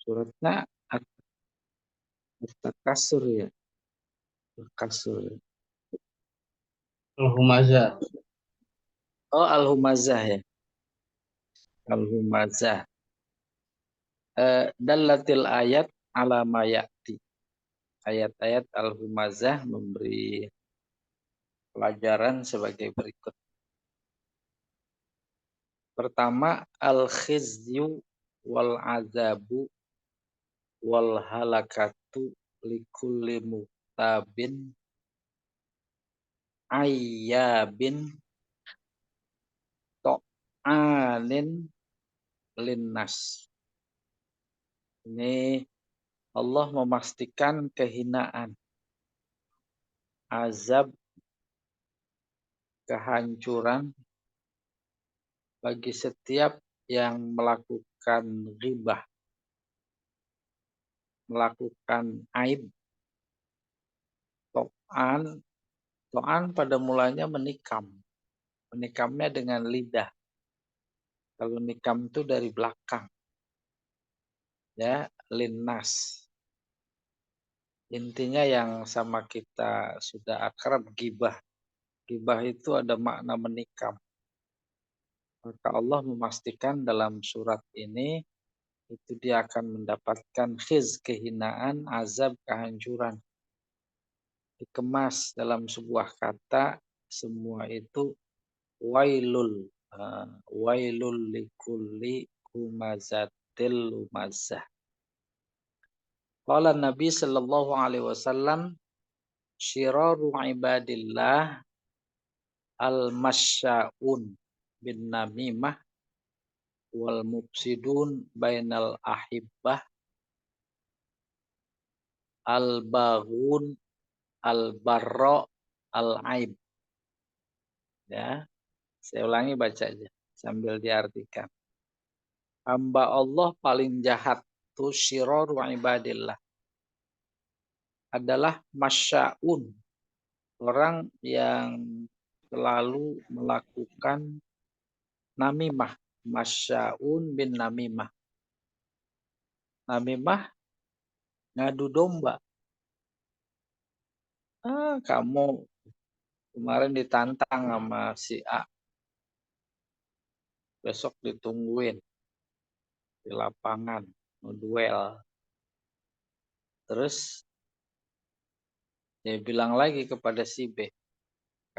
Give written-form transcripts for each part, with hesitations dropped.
Suratnya At-Takasur ya. At-Takasur. Al-Humazah. Oh, Al-Humazah ya. Al-Humazah. Dallatil ayat ala ma ya'ti. Ayat-ayat Al-Humazah memberi pelajaran sebagai berikut. Pertama, al-khizyu wal azabu wal halakatu likulli muhtabin ayyabin to'anin linnas. Ini Allah memastikan kehinaan, azab, kehancuran bagi setiap yang melakukan ghibah, melakukan aib. To'an, to'an pada mulanya menikam. Menikamnya dengan lidah. Kalau nikam itu dari belakang. Ya, linnas. Intinya yang sama kita sudah akrab gibah. Gibah itu ada makna menikam. Maka Allah memastikan dalam surat ini itu dia akan mendapatkan khiz, kehinaan, azab, kehancuran. Dikemas dalam sebuah kata, semua itu wailul. Wailul likulli humazatil lumazah. Qala Nabi sallallahu alaihi wasallam, syiraru ibadillah al-masya'un bin namimah wal mufsidun bainal ahibbah al-baghun al-barra al-aib. Ya, saya ulangi baca aja sambil diartikan. Hamba Allah paling jahat tu syiraru ibadillah adalah masya'un, orang yang selalu melakukan namimah. Masya'un bin namimah. Namimah ngadu domba. Kamu kemarin ditantang sama si A. Besok ditungguin di lapangan, mau duel. Terus dia bilang lagi kepada si B,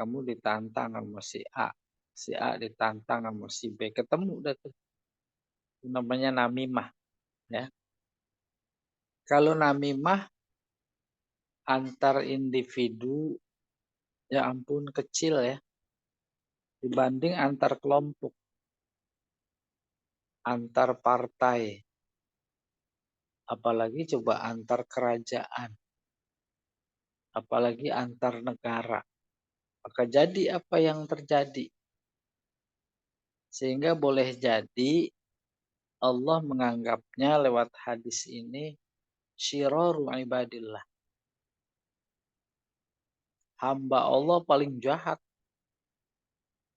kamu ditantang sama si A. Si A ditantang sama si B. Ketemu udah tuh. Namanya namimah. Ya. Kalau namimah antar individu, ya ampun kecil ya. Dibanding antar kelompok, antar partai. Apalagi coba antar kerajaan. Apalagi antar negara. Maka jadi apa yang terjadi? Sehingga boleh jadi Allah menganggapnya lewat hadis ini syiraru ibadillah. Hamba Allah paling jahat.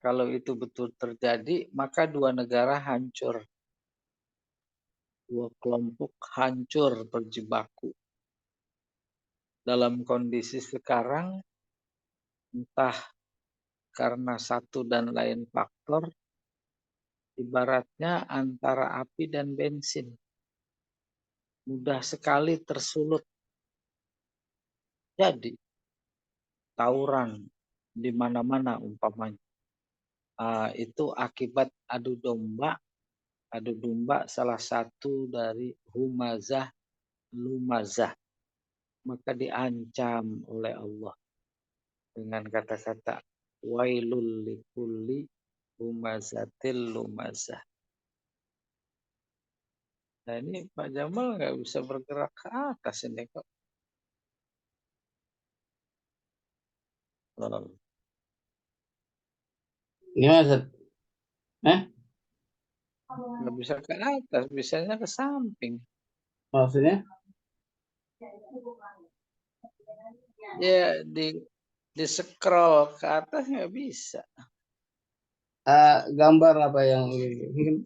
Kalau itu betul terjadi, maka dua negara hancur. Dua kelompok hancur berjibaku. Dalam kondisi sekarang, entah karena satu dan lain faktor, ibaratnya antara api dan bensin. Mudah sekali tersulut. Jadi, tawuran di mana-mana umpamanya. Itu akibat adu domba. Adu domba salah satu dari humazah, lumazah. Maka diancam oleh Allah dengan kata-kata wailul likulli humazatil lumazah. Nah ini Pak Jamal nggak bisa bergerak ke atas ini kok. Gimana, Ustaz? Nggak bisa ke atas, bisanya ke samping. Maksudnya? Ya di scroll ke atas nggak bisa. Gambar apa yang ini?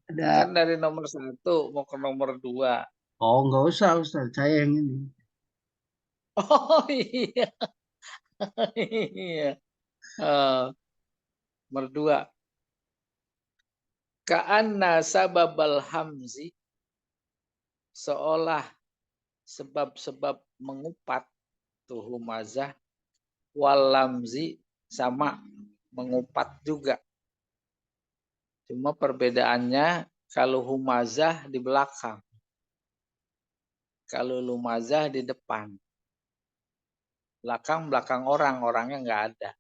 Ada. Kan dari nomor 1 mau ke nomor 2. Oh, nggak usah Ustaz. Saya yang ini. Oh iya. Iya. Nomor 2. Ka'anna sababal hamzi, seolah sebab-sebab mengupat tuh humazah, wal lamzi sama mengupat juga. Cuma perbedaannya kalau humazah di belakang, kalau lumazah di depan. Belakang orang, orangnya nggak ada.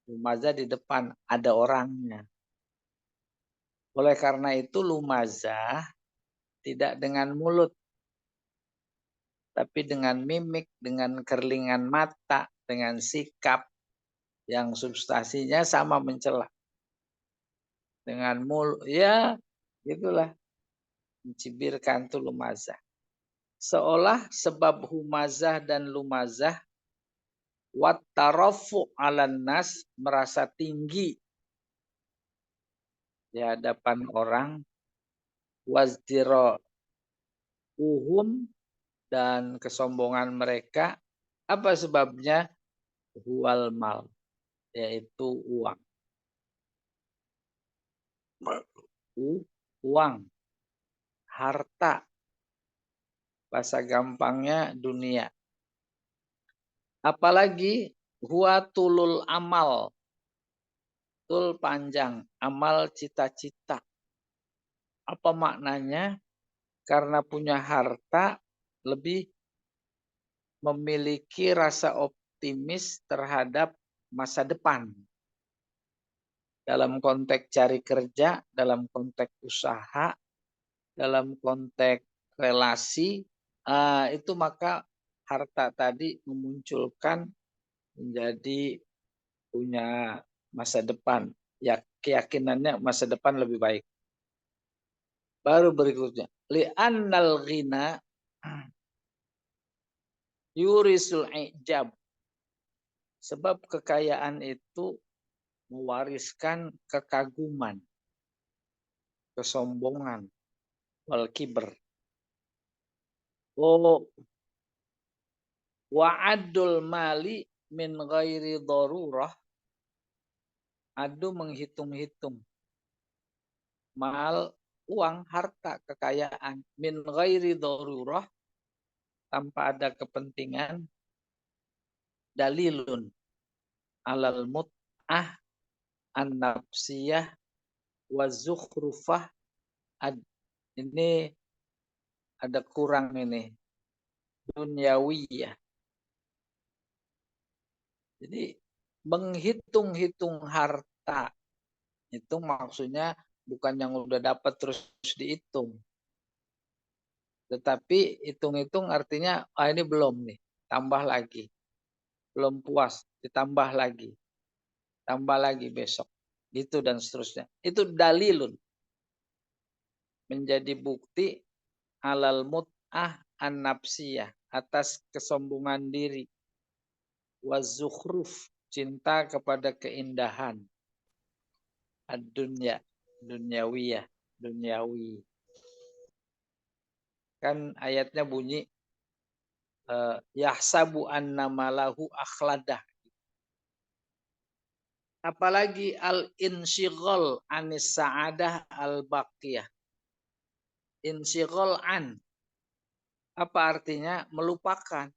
Lumazah di depan, ada orangnya. Oleh karena itu lumazah tidak dengan mulut, tapi dengan mimik, dengan kerlingan mata, dengan sikap yang substansinya sama mencela. Dengan mulut, ya gitulah. Mencibirkan itu lumazah. Seolah sebab humazah dan lumazah wattarafu 'alan nas, merasa tinggi di hadapan orang, wazdira uhum, dan kesombongan mereka. Apa sebabnya? Huwal mal, yaitu uang. Uang, harta, bahasa gampangnya dunia. Apalagi huwa tulul amal, tul panjang, amal cita-cita. Apa maknanya? Karena punya harta lebih memiliki rasa optimis terhadap masa depan. Dalam konteks cari kerja, dalam konteks usaha, dalam konteks relasi, itu maka harta tadi memunculkan menjadi punya masa depan. Ya, keyakinannya masa depan lebih baik. Baru berikutnya, li'annal ghina yurisul ijab. Sebab kekayaan itu mewariskan kekaguman, kesombongan, wal kiber. Oh, wa'adul mali min ghairi darurah. Adu menghitung-hitung. Mal, uang, harta, kekayaan. Min ghairi darurah, tanpa ada kepentingan. Dalilun alal mut'ah an-nafsiyah wa zukhrufah. Ini ada kurang ini. Dunyawiyah. Jadi menghitung-hitung harta itu maksudnya bukan yang udah dapat terus dihitung. Tetapi hitung-hitung artinya ini belum nih, tambah lagi. Belum puas, ditambah lagi. Tambah lagi besok. Gitu dan seterusnya. Itu dalilun. Menjadi bukti alal mut'ah an-nafsiyah, atas kesombongan diri. Wazukhruf, cinta kepada keindahan. Ad-dunya, dunyawiyah, dunyawi. Kan ayatnya bunyi yahsabu anna malahu akhladah. Apalagi al-insyighal anis sa'adah al-baqiyah. Insyighal an. Apa artinya? Melupakan.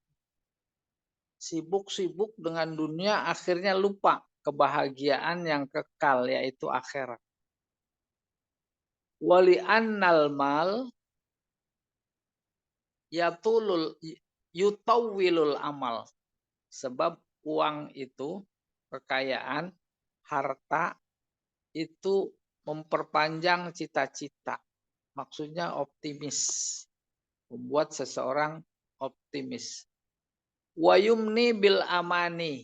Sibuk-sibuk dengan dunia akhirnya lupa kebahagiaan yang kekal, yaitu akhirat. Wali annal mal yutawwilul amal. Sebab uang itu, kekayaan, harta itu memperpanjang cita-cita. Maksudnya optimis. Membuat seseorang optimis. Wayumni bil amani.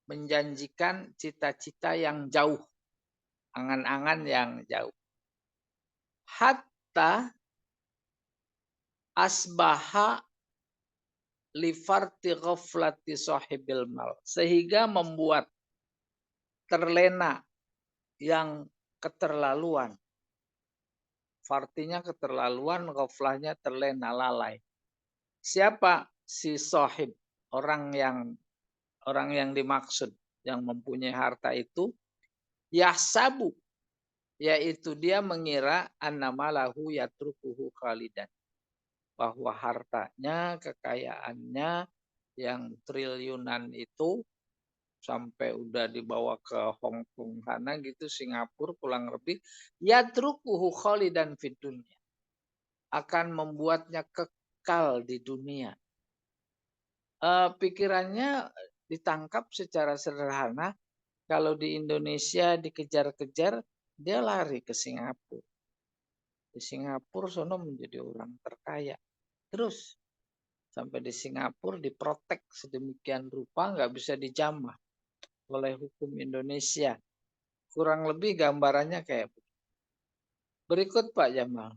Menjanjikan cita-cita yang jauh. Angan-angan yang jauh. Hatta asbaha lifarti ghaflati sahibil mal. Sehingga membuat terlena yang keterlaluan Fartinya keterlaluan, ghaflahnya terlena lalai. Siapa si sahib? Orang yang dimaksud yang mempunyai harta itu yahsabu, yaitu dia mengira annamalahu yatrukuhu khalidan, bahwa hartanya, kekayaannya yang triliunan itu sampai udah dibawa ke Hong Kong sana gitu, Singapura pulang lebih, yatrukuhu khalidan fid dunya, akan membuatnya kekal di dunia. Pikirannya ditangkap secara sederhana, kalau di Indonesia dikejar-kejar, dia lari ke Singapura. Di Singapura sono menjadi orang terkaya. Terus sampai di Singapura diprotek sedemikian rupa, nggak bisa dijamah oleh hukum Indonesia. Kurang lebih gambarannya kayak begitu. Berikut Pak Jamal.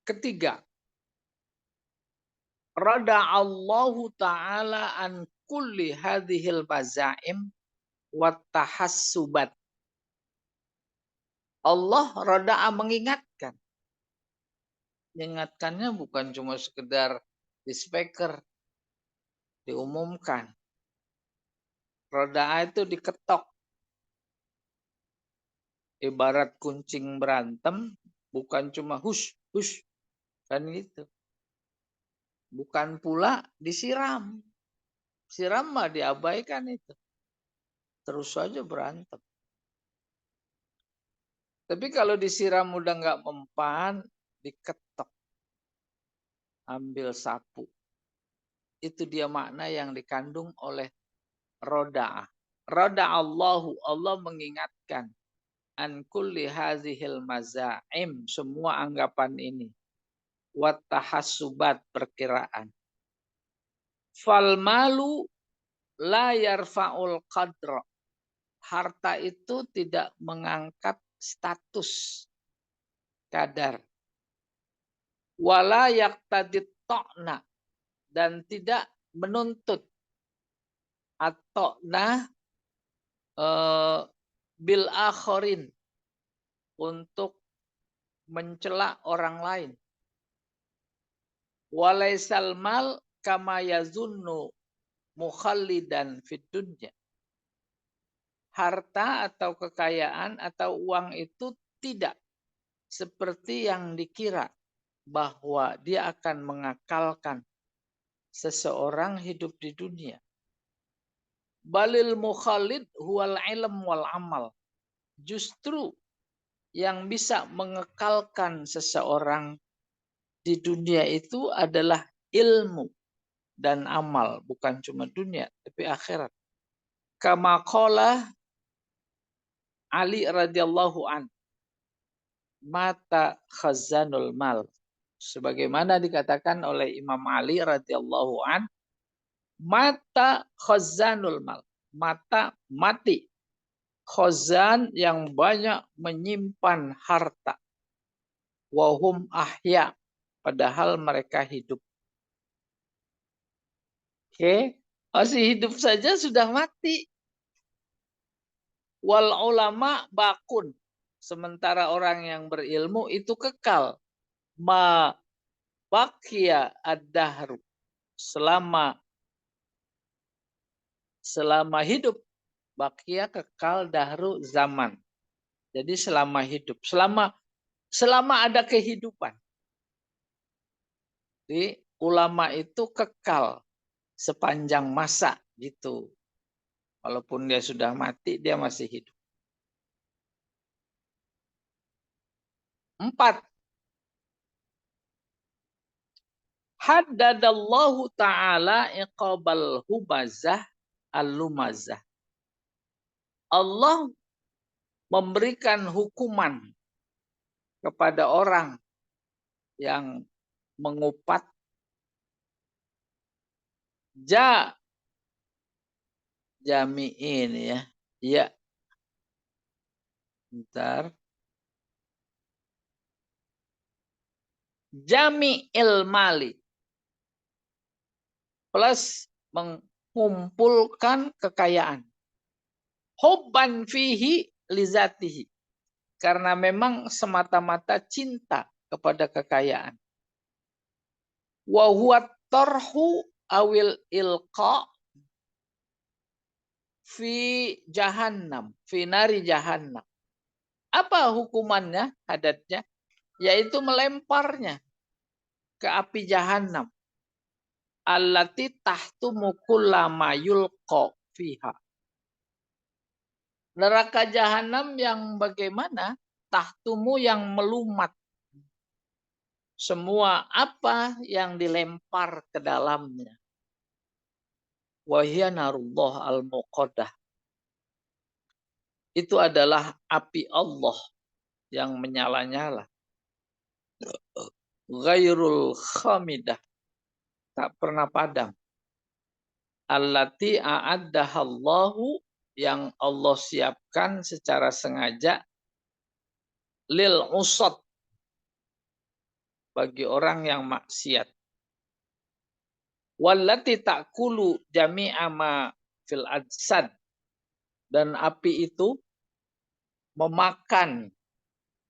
Ketiga, rada Allahu Ta'ala an kulli hadhil bazaim wa tahassubat. Allah rada'a mengingatkan. Mengingatkannya bukan cuma sekedar di speaker, diumumkan. Rada'a itu diketok. Ibarat kucing berantem, bukan cuma hush, hush. Kan gitu. Bukan pula disiram. Siram mah diabaikan itu. Terus saja berantem. Tapi kalau disiram udah nggak mempan, diketok. Ambil sapu. Itu dia makna yang dikandung oleh roda'ah. Allahu, Allah mengingatkan. An kulli hazihil mazaim, semua anggapan ini. Wat tahassubat, perkiraan. Fal malu la yarfa'ul qadra. Harta itu tidak mengangkat status kadar. Wala yaqtadit ta'na, dan tidak menuntut atau bil akhirin, untuk mencela orang lain. Walaisal mal kama yazunnu mukhallidan fid dunya. Harta atau kekayaan atau uang itu tidak seperti yang dikira bahwa dia akan mengakalkan seseorang hidup di dunia. Balil mukhallid huwal ilm wal amal. Justru yang bisa mengekalkan seseorang di dunia itu adalah ilmu dan amal, bukan cuma dunia tapi akhirat. Kama qala Ali radhiyallahu an, mata khazanul mal. Sebagaimana dikatakan oleh Imam Ali radhiyallahu an, mata khazanul mal. Mata mati. Khazan yang banyak menyimpan harta. Wahum ahya, padahal mereka hidup. Oke, masih hidup saja sudah mati. Wal ulama bakun, sementara orang yang berilmu itu kekal. Ma bakia ad-dahru, selama hidup. Bakia kekal, dahru zaman. Jadi selama hidup, selama ada kehidupan. Jadi ulama itu kekal sepanjang masa gitu. Walaupun dia sudah mati, dia masih hidup. 4. Haddadallahu ta'ala iqabal hubazah al-lumazah. Allah memberikan hukuman kepada orang yang mengupat jami'in ya. Ya. Bentar. Jami'il mali. Plus mengumpulkan kekayaan. Hubban fihi lizatihi. Karena memang semata-mata cinta kepada kekayaan. Wa huwa tarhu awil ilqa fi jahannam, fi nari jahannam. Apa hukumannya, hadatnya? Yaitu melemparnya ke api jahannam. Allati tahtumu kullama yulqa fiha. Neraka jahanam yang bagaimana? Tahtumu yang melumat. Semua apa yang dilempar ke dalamnya. Wahia narullah al-muqaddah. Itu adalah api Allah yang menyala-nyala. Ghairul khamidah. Tak pernah padam. Allati a'addahallahu yang Allah siapkan secara sengaja lil usad bagi orang yang maksiat. Wallati ta'kulu jami'a ma fil ajsad. Dan api itu memakan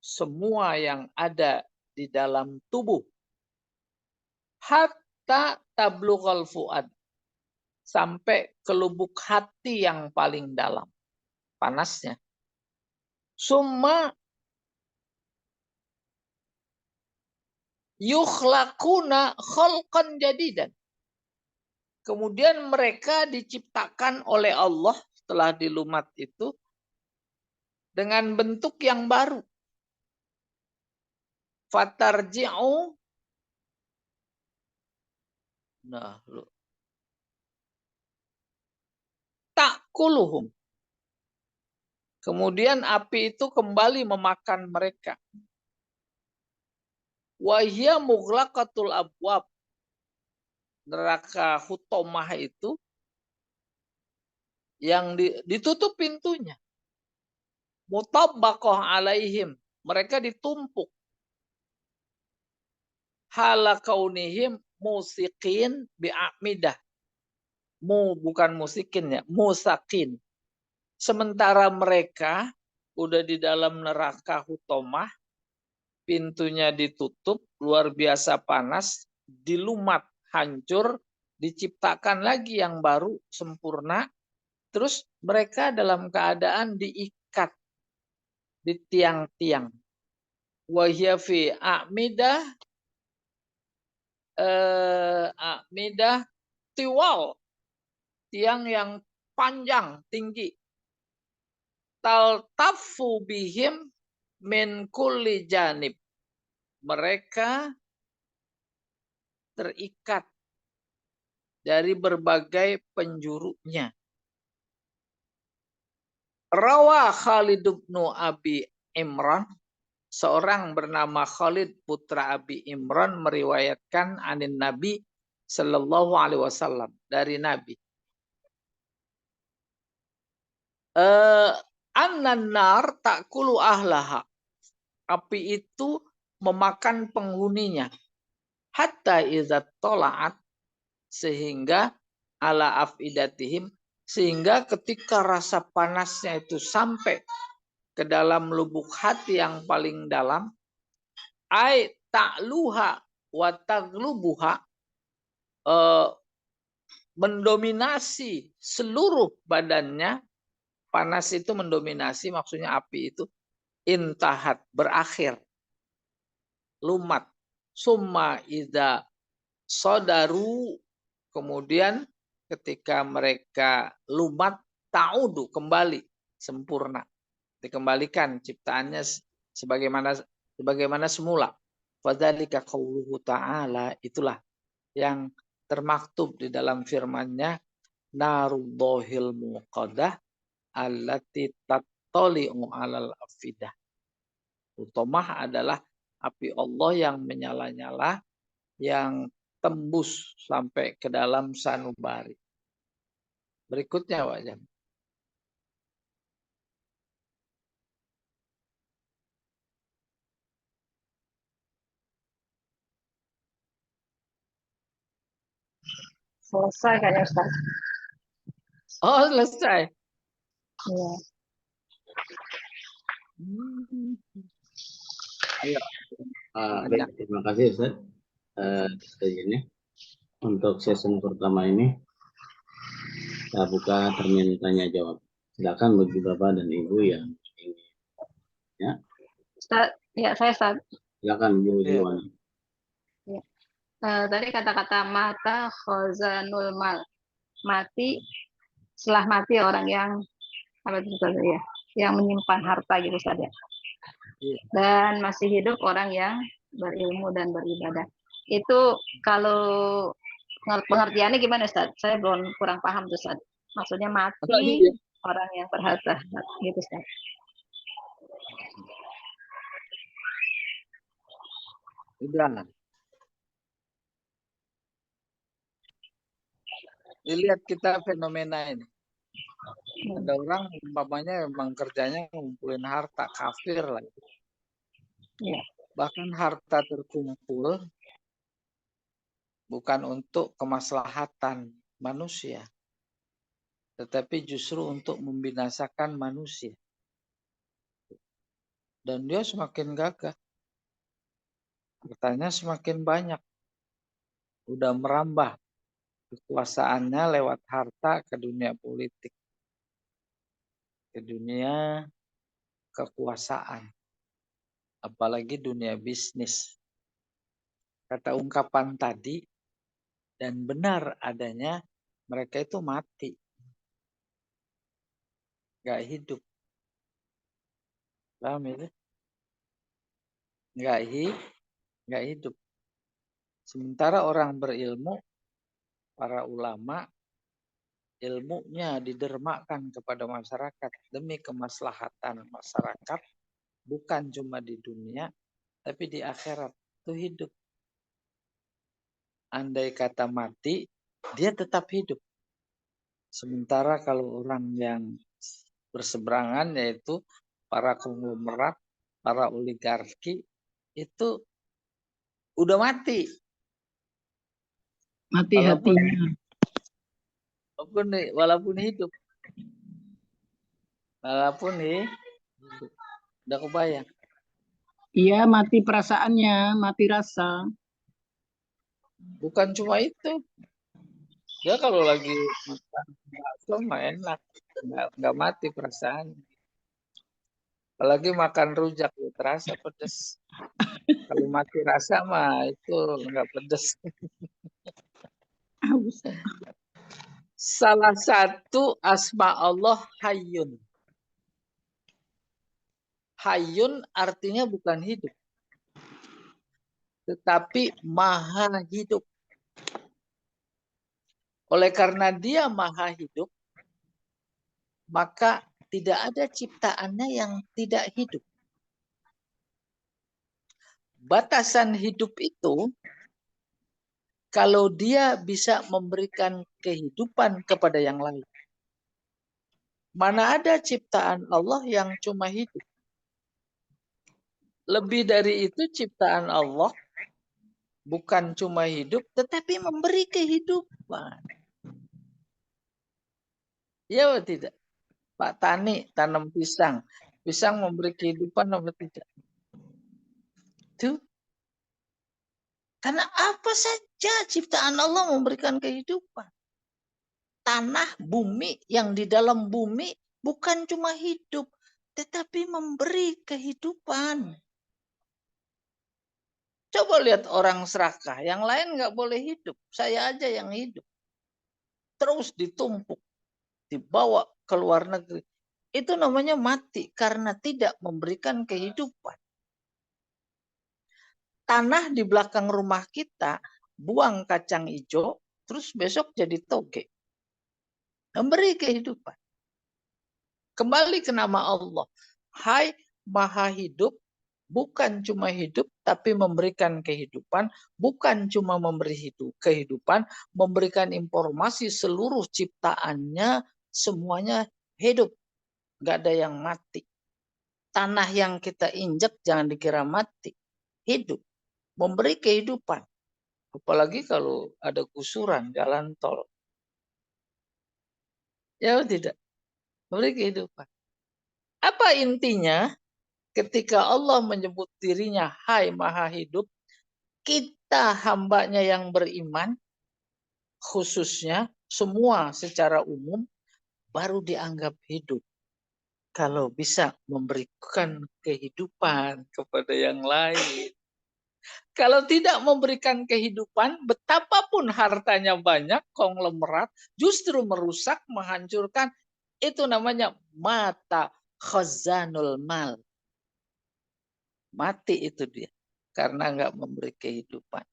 semua yang ada di dalam tubuh. Hatta tablughal fuad. Sampai ke lubuk hati yang paling dalam. Panasnya. Summa yukhlaquna khalqan jadidan. Kemudian mereka diciptakan oleh Allah setelah dilumat itu dengan bentuk yang baru. Fatarji'u. Nah, ta'kuluhum. Kemudian api itu kembali memakan mereka. Wahia mughlaqatul abwab. Neraka hutomah itu yang ditutup pintunya. Mutabbaqah alaihim. Mereka ditumpuk. Hala kaunihim musikin bi'amidah. Bukan musikin ya, musakin. Sementara mereka udah di dalam neraka hutomah, pintunya ditutup, luar biasa panas, dilumat, hancur, diciptakan lagi yang baru, sempurna. Terus mereka dalam keadaan diikat di tiang-tiang. Wahya fi a'midah a'midah tiwal. Tiang yang panjang, tinggi. Taltafu bihim min kulli janib. Mereka terikat dari berbagai penjurunya. Rawa Khalid bin Abi Imran, seorang bernama Khalid putra Abi Imran meriwayatkan anin Nabi Sallallahu Alaihi Wasallam dari Nabi. Annan nar ta'kulu ahlaha. Api itu memakan penghuninya. Hatta idza tola'at, sehingga ala afidatihim, sehingga ketika rasa panasnya itu sampai ke dalam lubuk hati yang paling dalam, ai ta'luha wa taglubuha, mendominasi seluruh badannya. Panas itu mendominasi, maksudnya api itu intahat, berakhir, lumat. Summa idza sodaru, kemudian ketika mereka lumat, ta'udu, kembali sempurna, dikembalikan ciptaannya sebagaimana semula. Fadzalika qauluhu ta'ala, itulah yang termaktub di dalam firman-Nya, narullahil muqaddah allati tattali'u 'alal afidah. Utomah adalah api Allah yang menyala-nyala, yang tembus sampai ke dalam sanubari. Berikutnya Pak Jam. Selesai kayaknya Ustaz. Oh, selesai. Iya. Ayo. Baik, terima kasih Ustaz. Ini untuk season pertama ini saya buka termin tanya jawab. Silakan bagi Bapak dan Ibu yang ingin ya. Ustaz, ya saya Ustaz. Silakan Bu Zulwan. Ya. Tadi kata-kata mata khazanul mal. Mati, setelah mati orang yang apa itu Ustaz, ya? Yang menyimpan harta gitu Ustaz ya. Iya. Dan masih hidup orang yang berilmu dan beribadah. Itu kalau pengertiannya gimana Ustaz? Saya belum kurang paham tuh Ustaz. Maksudnya mati Iya. orang yang berharta gitu Ustaz. Udah. Dilihat kita fenomena ini. Ada orang umpamanya memang kerjanya ngumpulin harta, kafir lah. Ya. Bahkan harta terkumpul bukan untuk kemaslahatan manusia, tetapi justru untuk membinasakan manusia. Dan dia semakin gagah. Hartanya semakin banyak. Udah merambah kekuasaannya lewat harta ke dunia politik. Ke dunia kekuasaan. Apalagi dunia bisnis. Kata ungkapan tadi, dan benar adanya, mereka itu mati. Nggak hidup. Paham itu? Nggak hidup. Sementara orang berilmu, para ulama, ilmunya didermakan kepada masyarakat demi kemaslahatan masyarakat, bukan cuma di dunia, tapi di akhirat. Itu hidup. Andai kata mati, dia tetap hidup. Sementara kalau orang yang berseberangan, yaitu para konglomerat, para oligarki, itu udah mati. Mati hatinya. Walaupun hidup. Walaupun hidup. Udah kebayang. Iya, mati perasaannya, mati rasa. Bukan cuma itu. Dia kalau lagi makan bakso mah enak. Nggak mati perasaan. Apalagi makan rujak, terasa pedes. Kalau mati rasa mah itu nggak pedes. Salah satu asma Allah Hayyun. Hayyun artinya bukan hidup, tetapi maha hidup. Oleh karena dia maha hidup, maka tidak ada ciptaannya yang tidak hidup. Batasan hidup itu, kalau dia bisa memberikan kehidupan kepada yang lain. Mana ada ciptaan Allah yang cuma hidup. Lebih dari itu, ciptaan Allah bukan cuma hidup, tetapi memberi kehidupan. Ya atau tidak? Pak Tani tanam pisang. Pisang memberi kehidupan atau tidak? Itu. Karena apa saja ciptaan Allah memberikan kehidupan. Tanah, bumi, yang di dalam bumi bukan cuma hidup, tetapi memberi kehidupan. Coba lihat orang serakah, yang lain nggak boleh hidup. Saya aja yang hidup. Terus ditumpuk, dibawa ke luar negeri. Itu namanya mati karena tidak memberikan kehidupan. Tanah di belakang rumah kita, buang kacang hijau, terus besok jadi toge. Memberi kehidupan. Kembali ke nama Allah. Hai Maha Hidup, bukan cuma hidup, tapi memberikan kehidupan. Bukan cuma memberi kehidupan, memberikan informasi seluruh ciptaannya, semuanya hidup. Gak ada yang mati. Tanah yang kita injak jangan dikira mati. Hidup. Memberi kehidupan. Apalagi kalau ada gusuran jalan tol. Ya tidak? Memberi kehidupan. Apa intinya? Ketika Allah menyebut dirinya Hai Maha Hidup, kita hambanya yang beriman, khususnya semua secara umum, baru dianggap hidup. Kalau bisa memberikan kehidupan kepada yang lain. Kalau tidak memberikan kehidupan, betapapun hartanya banyak, konglomerat, justru merusak, menghancurkan. Itu namanya mata khazanul mal. Mati itu dia. Karena nggak memberi kehidupan.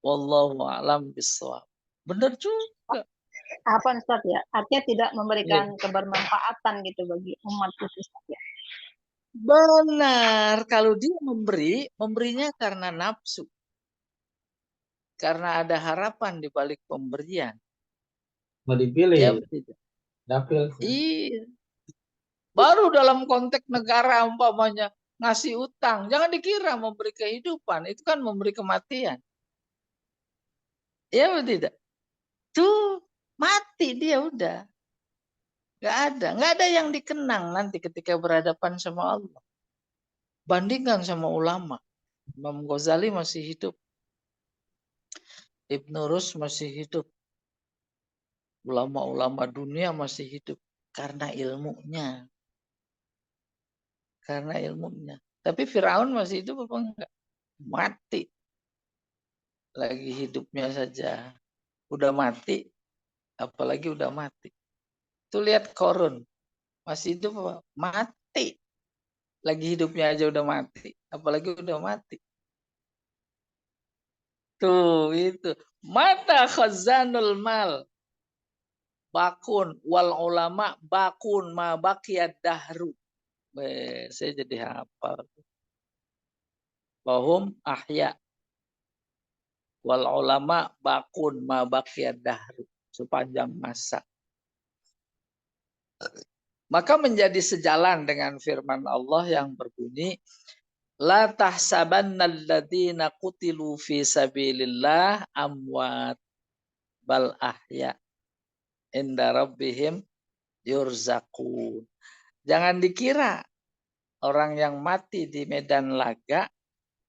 Wallahu a'lam bishawab. Benar juga. Apa Ustaz ya? Artinya tidak Iya. memberikan kebermanfaatan gitu bagi umat itu Ustaz ya. Benar. Kalau dia memberi, memberinya karena nafsu. Karena ada harapan di balik pemberian. Mau Ya dipilih, tidak. dapil. Iya. Baru dalam konteks negara umpamanya ngasih utang. Jangan dikira memberi kehidupan. Itu kan memberi kematian. Ya tidak. Tuh mati dia udah. Nggak ada yang dikenang nanti ketika berhadapan sama Allah. Bandingkan sama ulama. Imam Ghazali masih hidup. Ibnu Rus masih hidup. Ulama-ulama dunia masih hidup. Karena ilmunya. Karena ilmunya. Tapi Firaun masih hidup apa enggak? Mati. Lagi hidupnya saja. Udah mati. Apalagi udah mati. Tuh lihat Korun. Masih hidup apa? Mati. Lagi hidupnya aja udah mati. Apalagi udah mati. Tuh itu. Mata khazanul mal. Bakun. Wal ulama bakun ma baqiyad dahru. Saya jadi hafal. Wahum ahya. Wal ulama bakun ma baqiyad dahru. Sepanjang masa. Maka menjadi sejalan dengan firman Allah yang berbunyi, La tahsabannal ladzina qutilu fi sabilillah amwat bal ahya inda rabbihim yurzaqun. Jangan dikira orang yang mati di medan laga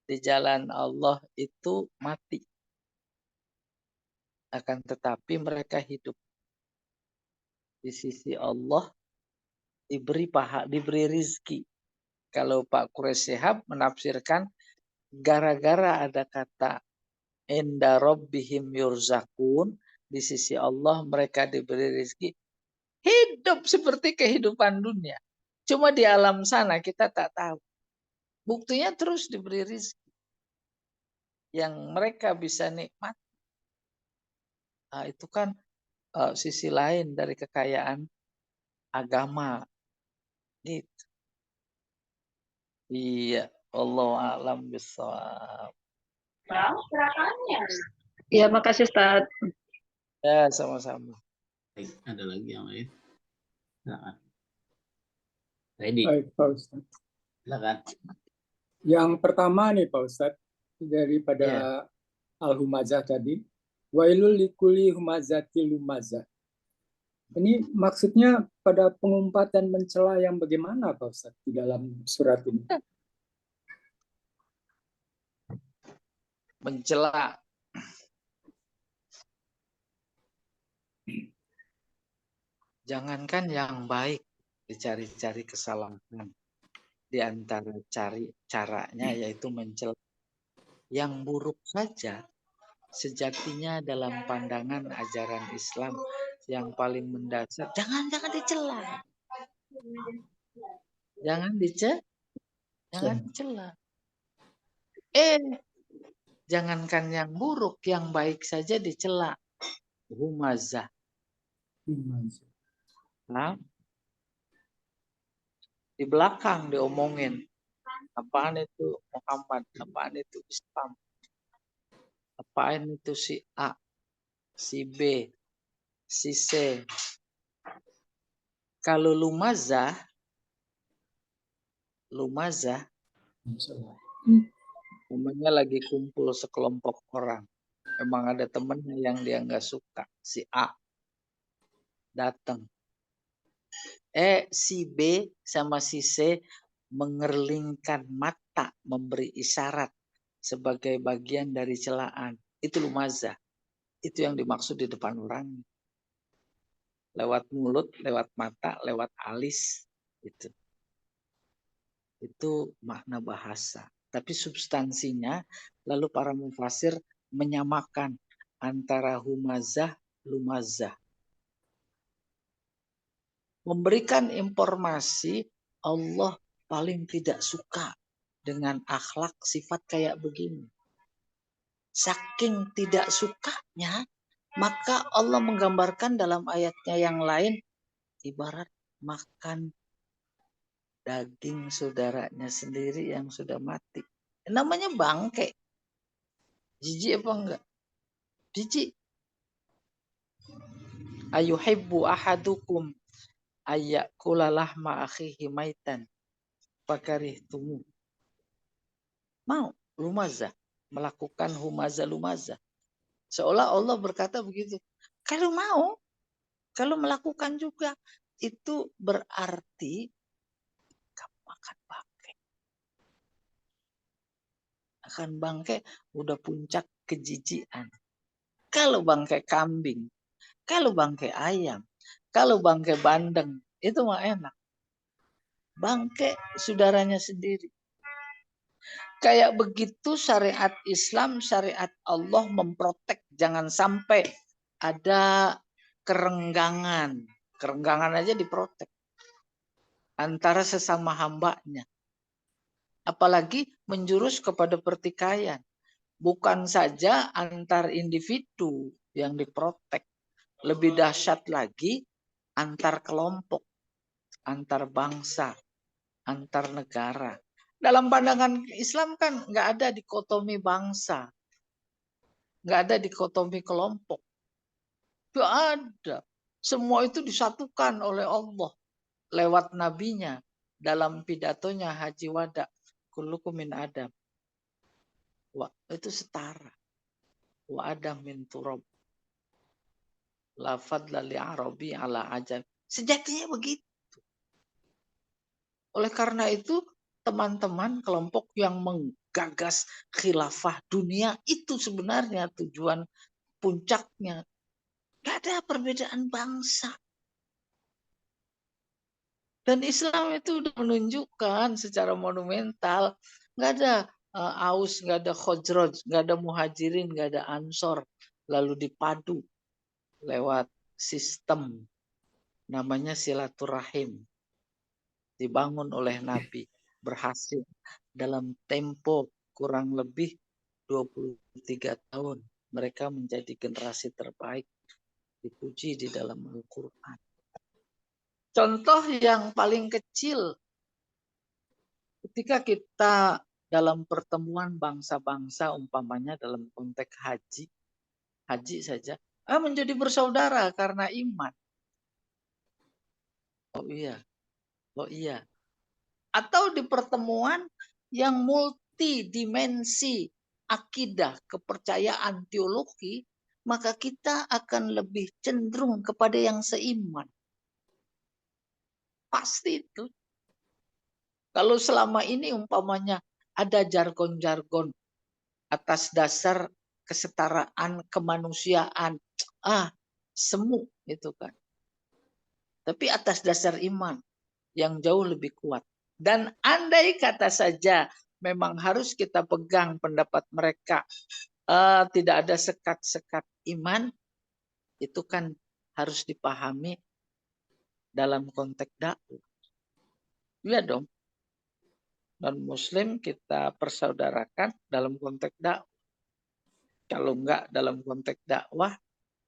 di jalan Allah itu mati. Akan tetapi mereka hidup di sisi Allah, diberi rizki. Kalau Pak Quraish Shihab menafsirkan gara-gara ada kata inda rabbihim yurzakun, di sisi Allah mereka diberi rezeki, hidup seperti kehidupan dunia. Cuma di alam sana kita tak tahu. Buktinya terus diberi rezeki yang mereka bisa nikmat. Nah, itu kan sisi lain dari kekayaan agama. Gitu. Iya, Allah a'lam bishawab. Ya, makasih Ustaz. Ya, sama-sama. Baik, ada lagi yang lain? Silakan. Ready. Baik, Pak Ustadz. Silakan. Yang pertama nih Pak Ustadz, daripada Al-Humazah tadi, Wailul likuli humazatil lumazah. Ini maksudnya pada pengumpat dan mencela yang bagaimana Pak Ustadz di dalam surat ini? Mencela. Jangankan yang baik, dicari-cari kesalahan. Di antara caranya yaitu mencela. Yang buruk saja sejatinya dalam pandangan ajaran Islam yang paling mendasar, jangan dicela. Jangan dicela. Jangankan yang buruk, yang baik saja dicela. Humazah. Nah, di belakang diomongin. Apaan itu Muhammad? Apaan itu Islam? Apaan itu si A, si B, si C. Kalau lumazah, umumnya lagi kumpul sekelompok orang. Emang ada temennya yang dia nggak suka, si A. datang. Si B sama si C mengerlingkan mata, memberi isyarat sebagai bagian dari celaan. Itu lumazah. Itu yang dimaksud di depan orang. Lewat mulut, lewat mata, lewat alis. Itu makna bahasa. Tapi substansinya, lalu para mufasir menyamakan antara humazah, lumazah. Memberikan informasi Allah paling tidak suka dengan akhlak sifat kayak begini. Saking tidak sukanya, maka Allah menggambarkan dalam ayatnya yang lain ibarat makan daging saudaranya sendiri yang sudah mati. Namanya bangke. Jijik apa enggak? Jijik. Ayuhibbu ahadukum ayyakula lahma akhihi maitan fakarihtumu. Mau lumazah melakukan humazah lumazah. Seolah Allah berkata begitu. Kalau mau, kalau melakukan juga itu berarti kamu akan bangke. Akan bangke udah puncak kejijian. Kalau bangke kambing, kalau bangke ayam, kalau bangke bandeng, itu mah enak. Bangke saudaranya sendiri. Kayak begitu syariat Islam, syariat Allah memprotek. Jangan sampai ada kerenggangan. Kerenggangan aja diprotek. Antara sesama hambanya. Apalagi menjurus kepada pertikaian. Bukan saja antar individu yang diprotek. Lebih dahsyat lagi antar kelompok. Antar bangsa. Antar negara. Dalam pandangan Islam kan nggak ada dikotomi bangsa. Nggak ada dikotomi kelompok. Nggak ada. Semua itu disatukan oleh Allah. Lewat nabinya. Dalam pidatonya Haji Wada. Kullukum min Adam. Wah, itu setara. Wa Adam min turab. La fadla li arabi ala ajam. Sejatinya begitu. Oleh karena itu, teman-teman kelompok yang menggagas khilafah dunia itu sebenarnya tujuan puncaknya. Gak ada perbedaan bangsa. Dan Islam itu sudah menunjukkan secara monumental. Gak ada Aus, gak ada Khosraj, gak ada Muhajirin, gak ada Ansor. Lalu dipadu lewat sistem namanya silaturahim. Dibangun oleh Nabi. Berhasil dalam tempo kurang lebih 23 tahun. Mereka menjadi generasi terbaik. Dipuji di dalam Al-Quran. Contoh yang paling kecil. Ketika kita dalam pertemuan bangsa-bangsa, umpamanya dalam konteks haji. Haji saja. Menjadi bersaudara karena iman. Oh iya. Oh iya. Atau di pertemuan yang multidimensi akidah, kepercayaan, teologi, maka kita akan lebih cenderung kepada yang seiman. Pasti itu. Kalau selama ini umpamanya ada jargon-jargon atas dasar kesetaraan, kemanusiaan, semu itu kan. Tapi atas dasar iman yang jauh lebih kuat. Dan andai kata saja memang harus kita pegang pendapat mereka, tidak ada sekat-sekat iman, itu kan harus dipahami dalam konteks dakwah. Iya dong. Non Muslim kita persaudarakan dalam konteks dakwah. Kalau enggak dalam konteks dakwah,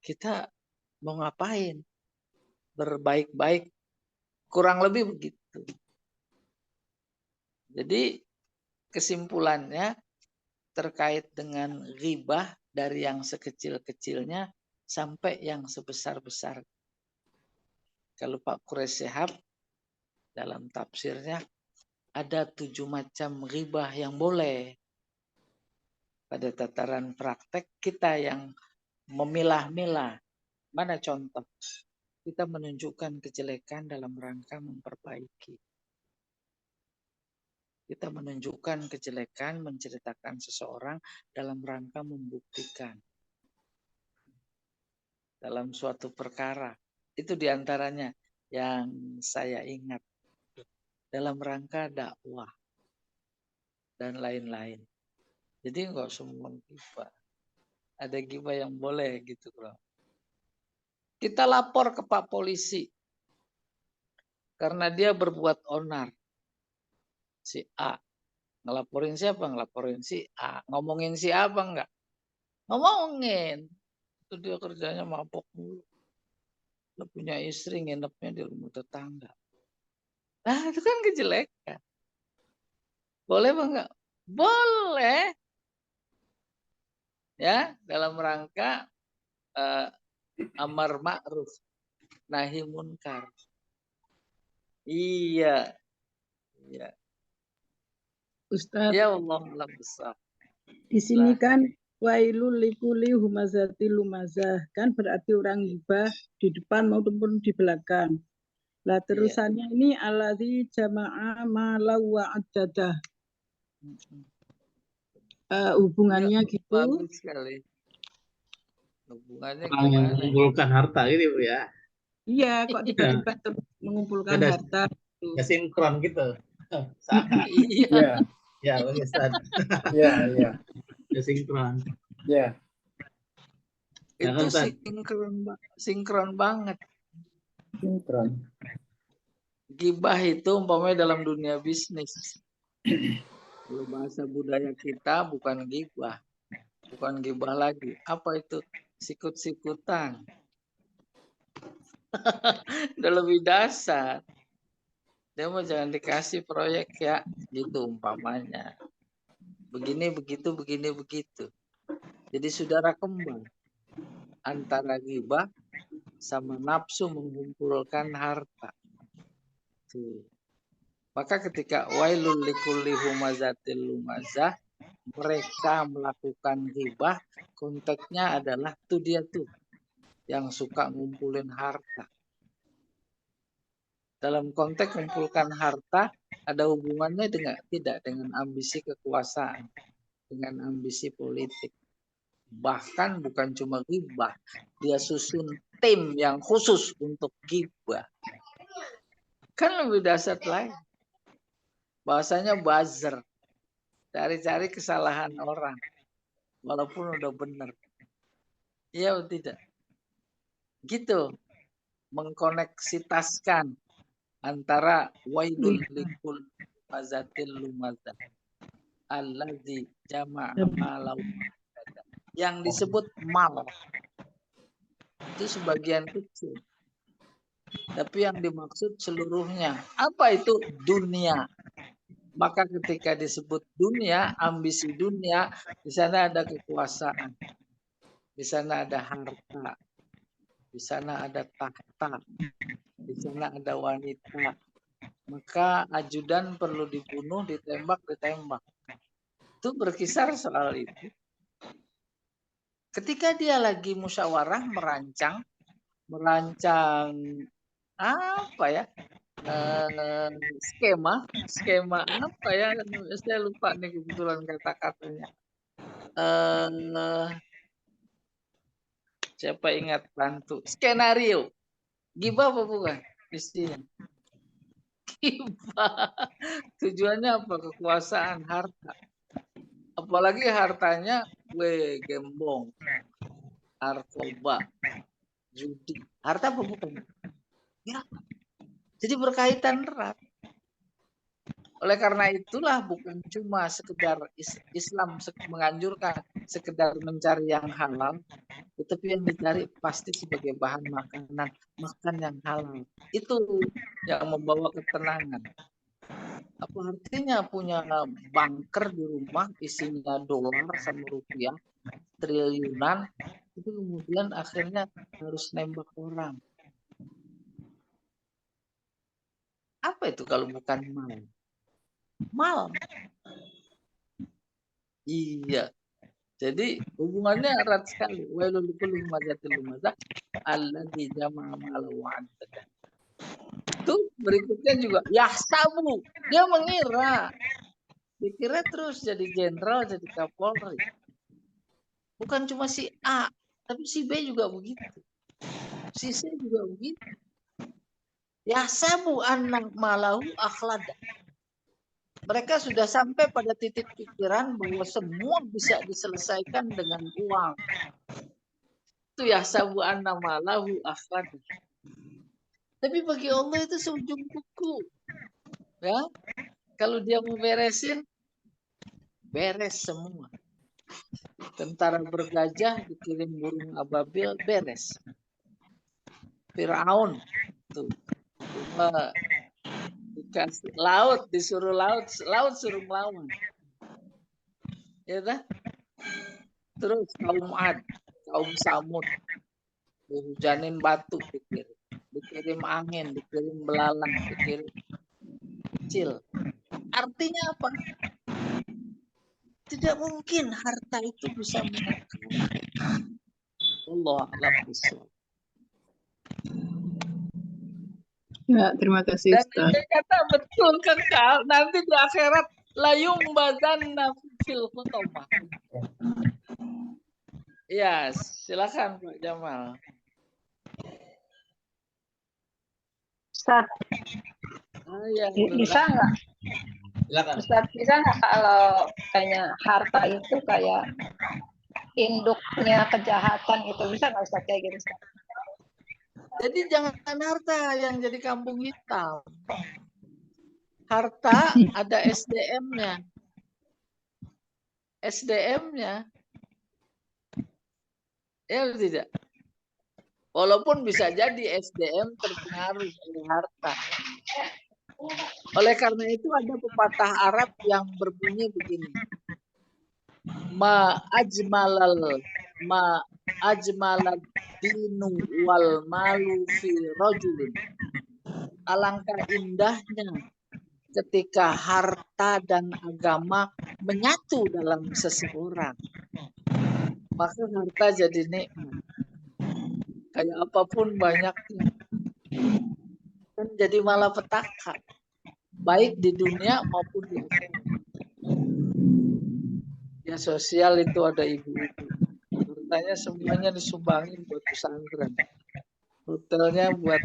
kita mau ngapain? Berbaik-baik. Kurang lebih begitu. Jadi kesimpulannya terkait dengan ghibah dari yang sekecil-kecilnya sampai yang sebesar-besar. Kalau Pak Quraish Shihab dalam tafsirnya ada 7 macam ghibah yang boleh. Pada tataran praktek kita yang memilah-milah. Mana contoh? kita menunjukkan kejelekan dalam rangka memperbaiki. Kita menunjukkan kejelekan, menceritakan seseorang dalam rangka membuktikan dalam suatu perkara. Itu diantaranya yang saya ingat dalam rangka dakwah dan lain-lain. Jadi enggak semua gibah. Ada gibah yang boleh gitu, bro. Kita lapor ke Pak Polisi karena dia berbuat onar. Si A. Ngelaporin siapa? Ngelaporin si A. Ngomongin si A apa enggak? Ngomongin. Itu dia kerjanya mabok mulu. Dia punya istri, nginepnya di rumah tetangga. Nah, itu kan kejelekan. Boleh apa enggak? Boleh. Ya, dalam rangka amar ma'ruf, nahi munkar. Iya. Iya. Ustadz, Ya Allah besar. di sini kan wailul likuli humazati lumazah, kan berarti orang gibah di depan maupun di belakang. Lah terusannya ini alladzi jama'a ma wa addadah. Hubungannya Ya, gitu. bagus sekali. Hubungannya Orang yang gimana? mengumpulkan harta gitu Bu, ya. Iya, kok tiba-tiba mengumpulkan Ada harta. ya sinkron gitu. Iya. Ya, Ustaz. Ya, ya, Ya sinkron. ya. Ya Itu kan, Ustaz? sinkron banget. Sinkron. Gibah itu umpamanya dalam dunia bisnis. Kalau bahasa budaya kita bukan gibah. Bukan gibah lagi. Apa itu? Sikut-sikutan. Udah lebih dasar. Dia mau jangan dikasih proyek ya. Gitu umpamanya. Begini, begitu, begini, begitu. Jadi saudara kembar. Antara gibah sama nafsu mengumpulkan harta. Tuh. Maka ketika wailul likulli humazatil lumazah, mereka melakukan ghibah, konteksnya adalah tuh dia tuh yang suka ngumpulin harta. Dalam konteks mengumpulkan harta ada hubungannya tidak dengan ambisi kekuasaan, dengan ambisi politik. Bahkan bukan cuma ghibah, dia susun tim yang khusus untuk ghibah. Kan lebih dasar lain. Bahasanya buzzer. Cari-cari kesalahan orang. Walaupun udah benar. Iya atau tidak? Gitu. Mengkoneksitaskan antara wailul likul mazatil lumazah. Allazi jama'a malau. Yang disebut mal. Itu sebagian kecil. Tapi yang dimaksud seluruhnya. Apa itu dunia? Maka ketika disebut dunia, ambisi dunia, di sana ada kekuasaan. Di sana ada harta. Di sana ada tahta. Di sana ada wanita. Maka ajudan perlu dibunuh, ditembak. Itu berkisar soal itu. Ketika dia lagi musyawarah merancang apa ya? Skema apa ya? Saya lupa nih kebetulan kata-katanya. Siapa ingat bantu? Skenario. Gibah apa bukan? Istinya. Gibah. Tujuannya apa? Kekuasaan, harta. Apalagi hartanya gembong, narkoba, judi. Harta apa bukan? Ya. Jadi berkaitan erat. Oleh karena itulah bukan cuma sekedar Islam menganjurkan sekedar mencari yang halal, tetapi yang dicari pasti sebagai bahan makanan, makan yang halal. Itu yang membawa ketenangan. Apa artinya punya bunker di rumah isinya dolar sama rupiah triliunan, itu kemudian akhirnya harus nembak orang. Apa itu kalau bukan mal? Mal. Iya. Jadi hubungannya erat sekali. Wailul likulli humazatil lumazah alladzi jama'a malahu wa addadah. Itu berikutnya juga yahsabu. Dia mengira. Dikira terus jadi jenderal, jadi Kapolri. Bukan cuma si A, tapi si B juga begitu. Si C juga begitu. Yahsabu anna malahu akhlada. Mereka sudah sampai pada titik pikiran bahwa semua bisa diselesaikan dengan uang. Itu yahsabu anna malahu akhlada. Tapi bagi Allah itu seujung kuku. Ya, kalau dia mau beresin, beres semua. Tentara bergajah dikirim burung ababil, beres. Firaun tuh dikasih laut, disuruh laut suruh melawan. Ya kan? Terus kaum Ad, kaum Samud, dihujanin batu dikirim angin, dikirim belalang, dikirim kecil. Artinya apa? Tidak mungkin harta itu bisa mengalahkan Allah alam bisawab. Ya, terima kasih Dan Ustaz. dia kata betul kekal nanti di akhirat layung badanna fil hutamah. Ya, silakan Pak Jamal. Ustaz, Ya, bisa nggak? Silakan. Ustaz, bisa nggak kalau kayaknya harta itu kayak induknya kejahatan itu, bisa nggak Ustaz kayak gitu Ustaz? Jadi jangan harta yang jadi kampung hitam. Harta ada SDM-nya. SDM-nya. Ya tidak? Walaupun bisa jadi SDM terpengaruh oleh harta. Oleh karena itu ada pepatah Arab yang berbunyi begini. Ma ajmalad dinu wal malu fi rajulin. Alangkah indahnya ketika harta dan agama menyatu dalam seseorang. Maka harta jadi nikmat. Kayak apapun banyaknya. Dan jadi malapetaka. Baik di dunia maupun di akhirat. Ya sosial itu ada ibu-ibu. Hartanya semuanya disumbangin buat pesantren. Hotelnya buat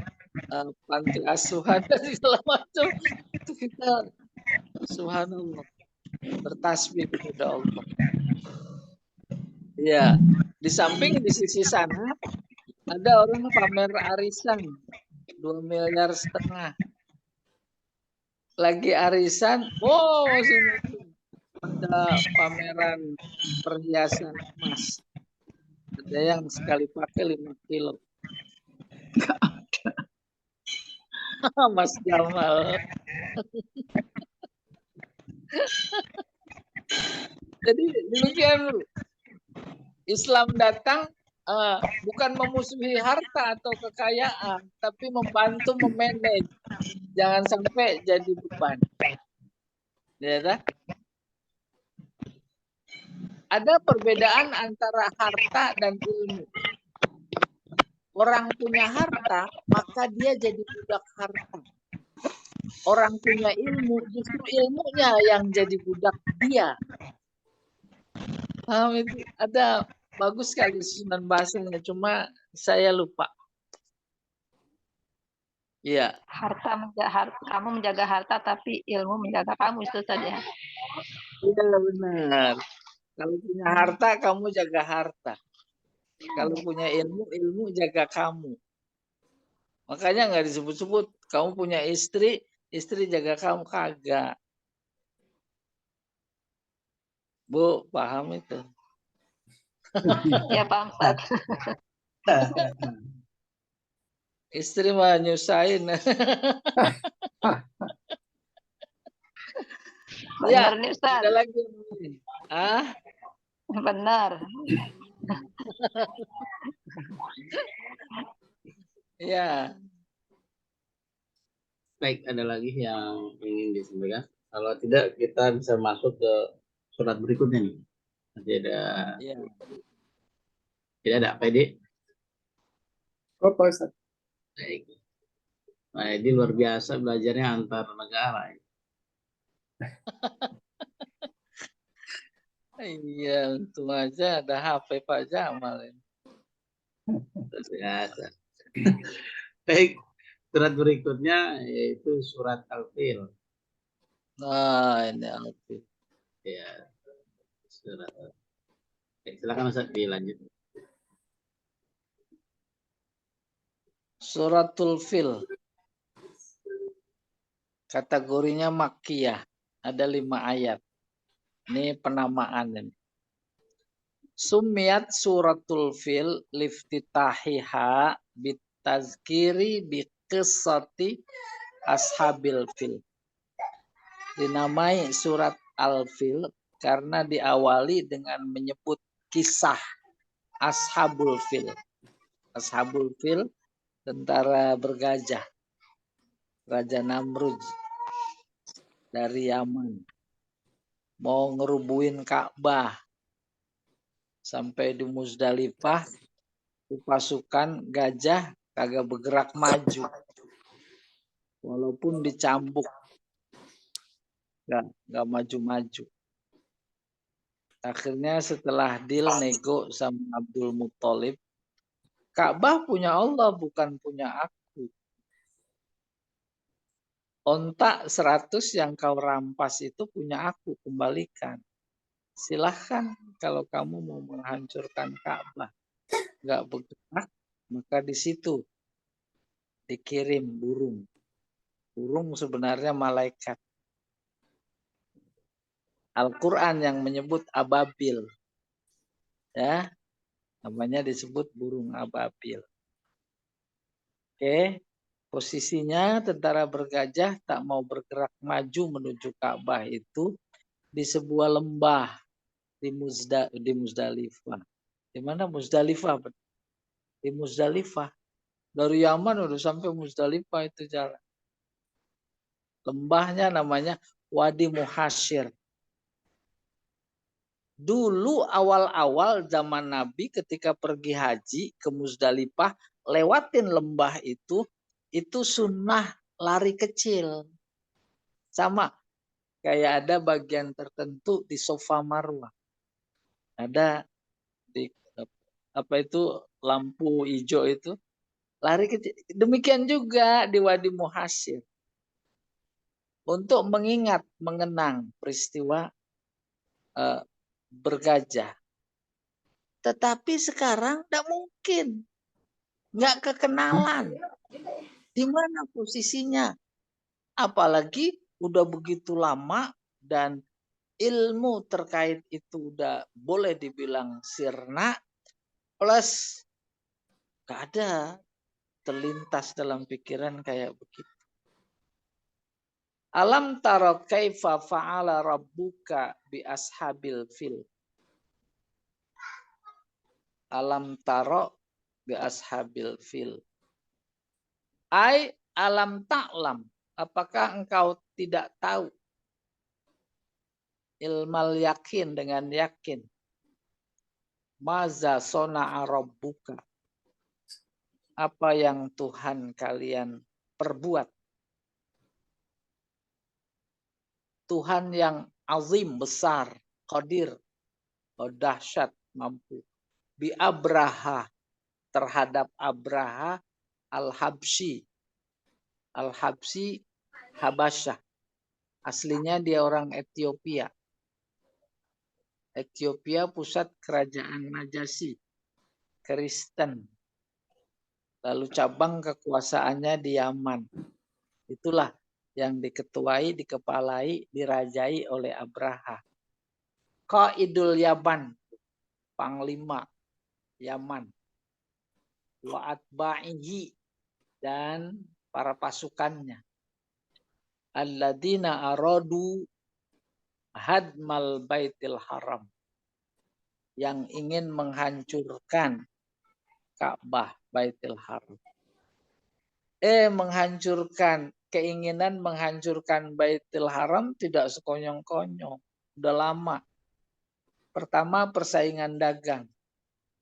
panti asuhan dan segala macam. Itu kita subhanallah bertasbih kepada Allah. Ya, di samping di sisi sana ada orang pamer arisan 2,5 miliar. Lagi arisan, ada pameran perhiasan emas. Ada yang sekali pakai 5 kilo. Mas Jamal. Jadi demikian. Islam datang bukan memusuhi harta atau kekayaan, tapi membantu memanage. Jangan sampai jadi beban. Ya kan? Ada perbedaan antara harta dan ilmu. Orang punya harta, maka dia jadi budak harta. Orang punya ilmu, justru ilmunya yang jadi budak dia. Itu ada bagus sekali susunan bahasanya, cuma saya lupa. Iya. Kamu menjaga harta, tapi ilmu menjaga kamu, itu saja. Iya benar. Kalau punya harta, kamu jaga harta. Kalau punya ilmu, ilmu jaga kamu. Makanya nggak disebut-sebut. Kamu punya istri, istri jaga kamu, kagak. Bu, paham itu? Ya, paham Ustaz. Istri mah nyusahin. Benar nih Ustaz. Ada lagi. Benar. Ya. Baik, ada lagi yang ingin disampaikan? Kalau tidak, kita bisa masuk ke surat berikutnya nih. Nanti ada, Ya. tidak ada Pak Edi? Oh, Pak Ustadz. Baik. Pak Edi luar biasa belajarnya antar negara. Iya, untung aja ada HP Pak Jamal ini. Luar biasa. Baik, surat berikutnya yaitu surat Al-Fil. Nah, ini Al-Fil. Ya, surat Al-Fil. Silakan Ustaz dilanjut. Suratul Fil. Kategorinya Makkiyah. Ada 5 ayat. Ini penamaan ini. Sumiyat suratul Fil liftitahiha bitazkiri biqissati ashabil fil. Dinamai surat Al-Fil karena diawali dengan menyebut kisah ashabul fil. Ashabul fil, tentara bergajah. Raja Namrud dari Yaman. Mau ngerubuhin Ka'bah. Sampai di Muzdalifah, pasukan gajah kagak bergerak maju. Walaupun dicambuk. Nggak maju-maju. Akhirnya setelah deal nego sama Abdul Muthalib, Ka'bah punya Allah, bukan punya aku. Ontak 100 yang kau rampas itu punya aku, kembalikan. Silahkan kalau kamu mau menghancurkan Ka'bah. Nggak bergerak, maka di situ dikirim burung. Burung sebenarnya malaikat. Al-Quran yang menyebut ababil. Ya, namanya disebut burung ababil. Oke, posisinya tentara bergajah tak mau bergerak maju menuju Ka'bah itu di sebuah lembah di Muzdalifah. Di mana Muzdalifah? Di Muzdalifah. Dari Yaman udah sampai Muzdalifah itu jalan. Lembahnya namanya Wadi Muhasyir. Dulu awal-awal zaman Nabi ketika pergi haji ke Muzdalifah, lewatin lembah itu sunnah lari kecil. Sama kayak ada bagian tertentu di Safa Marwah. Ada di apa itu lampu hijau itu lari kecil. Demikian juga di Wadi Muhasyir. Untuk mengingat, mengenang peristiwa bergajah. Tetapi sekarang tidak mungkin. Nggak kekenalan. Di mana posisinya? Apalagi udah begitu lama dan ilmu terkait itu udah boleh dibilang sirna. Plus nggak ada terlintas dalam pikiran kayak begitu. Alam tara kaifa fa'ala rabbuka bi ashabil fil. Alam tara bi ashabil fil. Ai alam ta'lam. Apakah engkau tidak tahu? Ilmal yakin, dengan yakin. Maza sona'a rabbuka. Apa yang Tuhan kalian perbuat. Tuhan yang azim, besar, qadir, dahsyat, mampu. Bi Abraha, terhadap Abraha al-Habsyi. Al-Habsyi, Habasyah. Aslinya dia orang Ethiopia. Ethiopia pusat kerajaan Najasyi, Kristen. Lalu cabang kekuasaannya di Yaman. Itulah yang diketuai, dikepalai, dirajai oleh Abraha. Qaidul Yaman, panglima Yaman. Wa atba'ihi, dan para pasukannya. Alladzina aradu hadmal baitil haram, yang ingin menghancurkan Ka'bah, Baitul Haram. Menghancurkan, keinginan menghancurkan Baitul Haram tidak sekonyong-konyong. Udah lama. Pertama, persaingan dagang.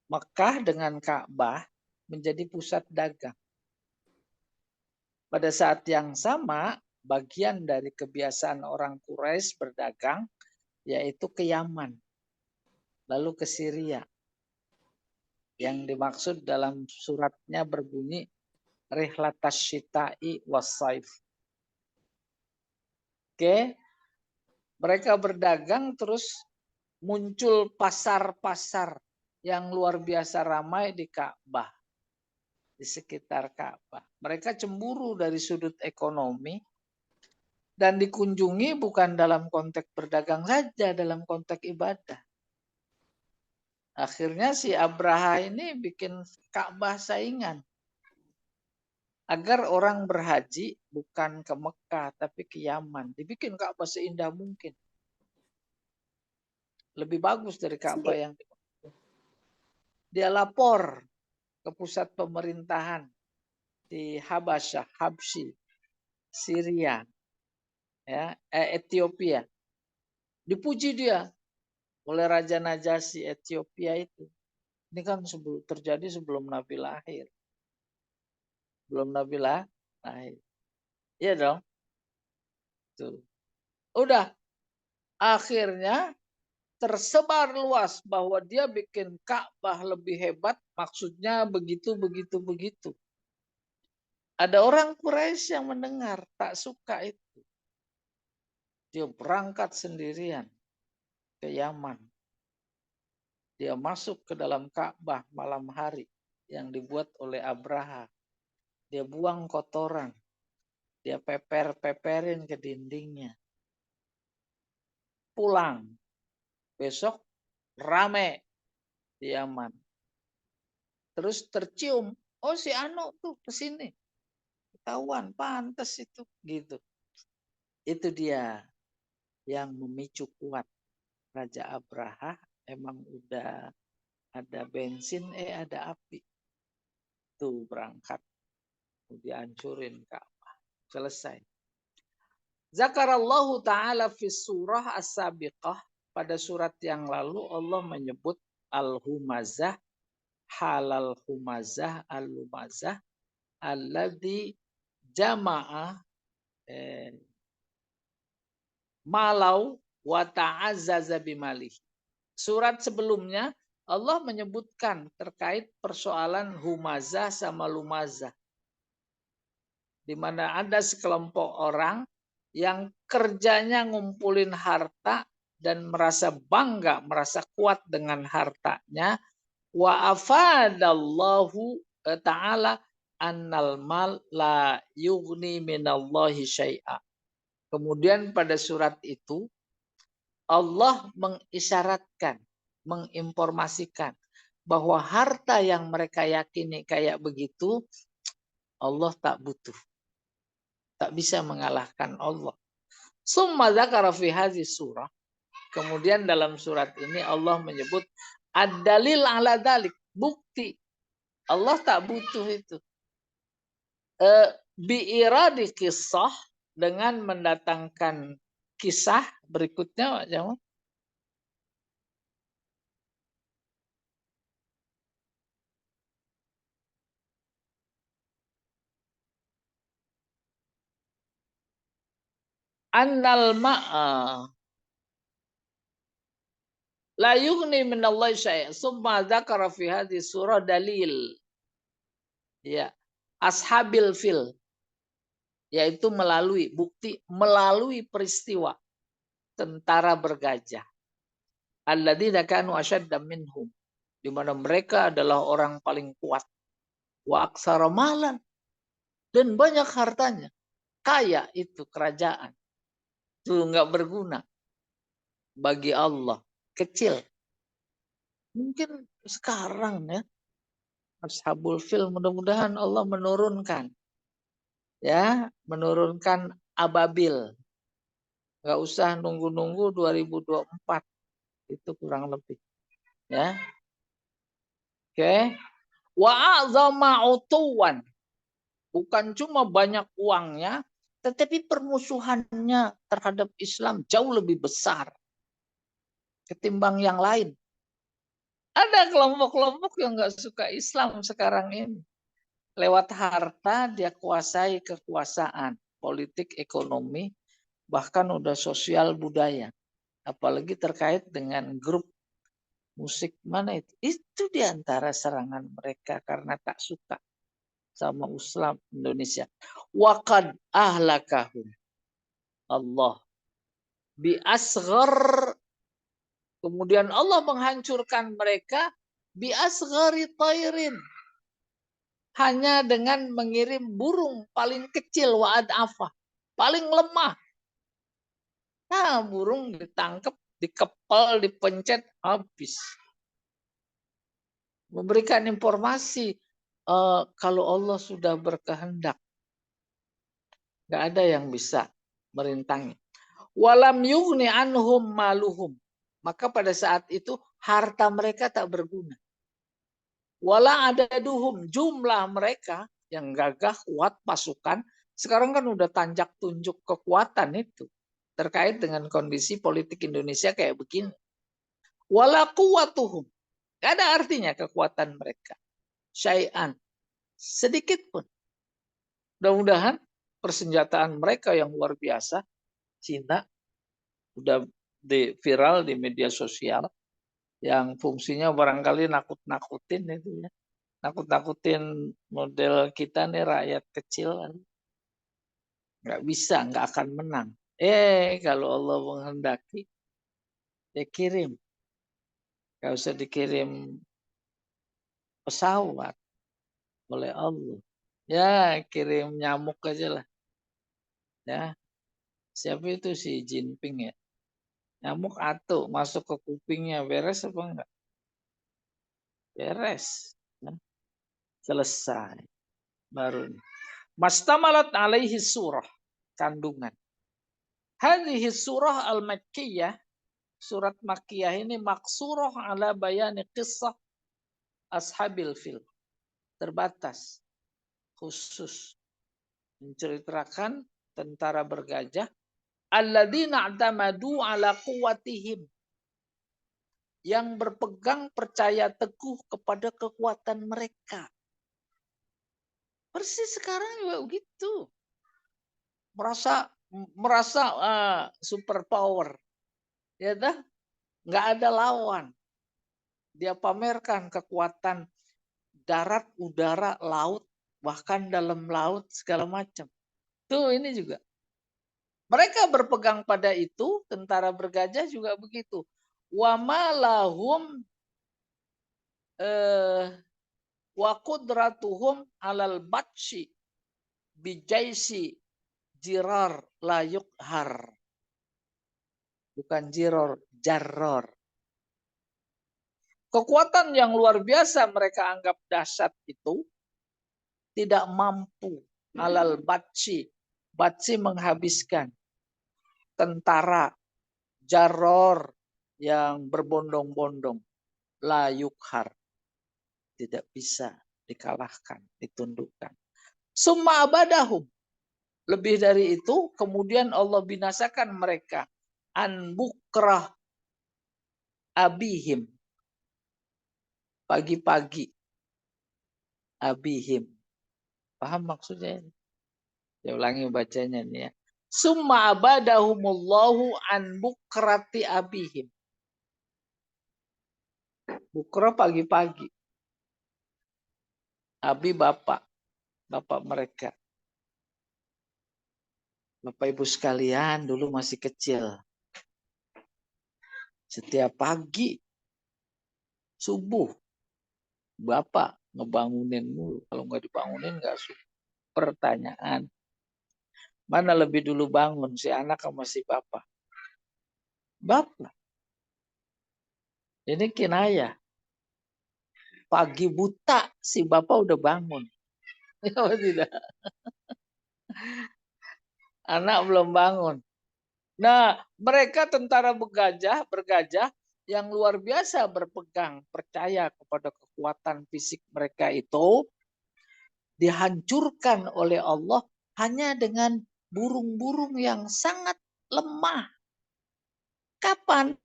Mekah dengan Ka'bah menjadi pusat dagang. Pada saat yang sama, bagian dari kebiasaan orang Quraisy berdagang yaitu ke Yaman, lalu ke Syria. Yang dimaksud dalam suratnya berbunyi rihlatas syita'i wassaif. Oke, mereka berdagang terus muncul pasar-pasar yang luar biasa ramai di Ka'bah, di sekitar Ka'bah. Mereka cemburu dari sudut ekonomi dan dikunjungi bukan dalam konteks berdagang saja, dalam konteks ibadah. Akhirnya si Abraha ini bikin Ka'bah saingan. Agar orang berhaji bukan ke Mekah tapi ke Yaman. Dibikin Ka'bah seindah mungkin. Lebih bagus dari Ka'bah yang dia lapor ke pusat pemerintahan di Habasyah, Habsyi, Syria, ya, Ethiopia. Dipuji dia oleh Raja Najasyi Ethiopia itu. Ini kan terjadi sebelum Nabi lahir. Belum Nabi lahir. Iya dong. Tuh. Udah. Akhirnya tersebar luas bahwa dia bikin Ka'bah lebih hebat. Maksudnya begitu. Ada orang Quraisy yang mendengar. Tak suka itu. Dia berangkat sendirian ke Yaman. Dia masuk ke dalam Ka'bah malam hari yang dibuat oleh Abraha. Dia buang kotoran. Dia peperin ke dindingnya. Pulang. Besok rame di Yaman. Terus tercium. Oh si Anu tuh kesini. Ketahuan, pantas itu. Gitu. Itu dia yang memicu kuat. Raja Abraha emang udah ada bensin, ada api. Tuh berangkat. Dihancurin Ka'bah. Selesai. Zakarallahu ta'ala fi surah as-sabiqah. Pada surat yang lalu Allah menyebut al-humazah, halal humazah, al-humazah, alladhi jama'a malau wa ta'azzaza bimalih. Surat sebelumnya Allah menyebutkan terkait persoalan humazah sama lumazah. Di mana ada sekelompok orang yang kerjanya ngumpulin harta dan merasa bangga, merasa kuat dengan hartanya. Wa afadallahu ta'ala annal mal la yughni minallahi syai'a. Kemudian pada surat itu Allah mengisyaratkan, menginformasikan bahwa harta yang mereka yakini kayak begitu Allah tak butuh. Tak bisa mengalahkan Allah. Summa dzakara fi hadhihi surah. Kemudian dalam surat ini Allah menyebut ad-dalil ala dalik, bukti. Allah tak butuh itu. Bi'iradi kisah, dengan mendatangkan kisah berikutnya, Pak Jamal. Annal ma'a la yughni minallahi syai'an. Summa dzakara fi hadhihi surah dalil. Ya, ashabil fil, yaitu melalui bukti, melalui peristiwa tentara bergajah. Alladzina kanu asyadda minhum, di mana mereka adalah orang paling kuat. Wa aksara malan, dan banyak hartanya. Kaya itu kerajaan. Itu enggak berguna bagi Allah, kecil. Mungkin sekarang ya, Ashabul Fil, mudah-mudahan Allah menurunkan, ya, menurunkan ababil. Nggak usah nunggu-nunggu 2024, itu kurang lebih, ya. Oke, wa a'zama utuwan, bukan cuma banyak uangnya, tetapi permusuhannya terhadap Islam jauh lebih besar. ketimbang yang lain. Ada kelompok-kelompok yang nggak suka Islam sekarang ini. Lewat harta dia kuasai kekuasaan, politik, ekonomi, bahkan udah sosial budaya. Apalagi terkait dengan grup musik mana itu. Itu diantara serangan mereka karena tak suka sama Islam Indonesia. Waqad ahlakahum Allah bi asghar. Kemudian Allah menghancurkan mereka bi asghari tairin. Hanya dengan mengirim burung paling kecil wa'ad afa. Paling lemah. Nah, burung ditangkap, dikepal, dipencet, habis. Memberikan informasi kalau Allah sudah berkehendak. Nggak ada yang bisa merintangi. Walam yughni anhum maluhum. Maka pada saat itu harta mereka tak berguna. Wala ada duhum. Jumlah mereka yang gagah, kuat, pasukan. Sekarang kan udah tanjak tunjuk kekuatan itu. Terkait dengan kondisi politik Indonesia kayak begini. Wala quwwatuhum. Gak ada artinya kekuatan mereka. Syai'an. Sedikit pun. Mudah-mudahan persenjataan mereka yang luar biasa. Cina. Udah viral di media sosial. Yang fungsinya barangkali nakut-nakutin itu ya. Nakut-nakutin model kita nih rakyat kecil. Nggak bisa, nggak akan menang. Kalau Allah menghendaki, dia kirim. Nggak usah dikirim pesawat oleh Allah. Ya, kirim nyamuk aja lah. Ya, siapa itu si Jinping ya? Nyamuk atuk masuk ke kupingnya, beres apa enggak? Beres. Ya. Selesai. Baru. Mastamalat alaihi surah. Kandungan. Hadhihi surah al-makkiyah. Surat Makkiyah ini maksurah ala bayani qissah ashabil fil. Terbatas. Khusus. Menceritakan tentara bergajah. Alladzina i'tamadu ala quwwatihim. Yang berpegang percaya teguh kepada kekuatan mereka. Persis sekarang juga begitu. Merasa super power. Ya dah, nggak ada lawan. Dia pamerkan kekuatan darat, udara, laut, bahkan dalam laut segala macam. Tuh ini juga. Mereka berpegang pada itu, tentara bergajah juga begitu. Wa malahum wa qudratuhum alal batshi bijaisi jirar la yukhar. Bukan jiror, jarror. Kekuatan yang luar biasa mereka anggap dahsyat itu tidak mampu alal batshi. Batshi menghabiskan tentara jarror yang berbondong-bondong. La yukhar. Tidak bisa dikalahkan, ditundukkan. Summa abadahum. Lebih dari itu, kemudian Allah binasakan mereka. An bukrah abihim. Pagi-pagi. Abihim. Paham maksudnya? Saya ulangi bacanya nih ya. Summa abadahumullahu an bukrati abihim. Bukra pagi-pagi. Abi bapak. Bapak mereka. Bapak ibu sekalian dulu masih kecil. Setiap pagi. Subuh. Bapak ngebangunin mulu. Kalau nggak dibangunin nggak suka. Pertanyaan. Mana lebih dulu bangun, si anak sama si bapak? Bapak. Ini kinayah. Pagi buta si bapak udah bangun. Ya tidak. Anak belum bangun. Nah, mereka tentara bergajah yang luar biasa berpegang, percaya kepada kekuatan fisik mereka itu dihancurkan oleh Allah hanya dengan burung-burung yang sangat lemah. Kapan?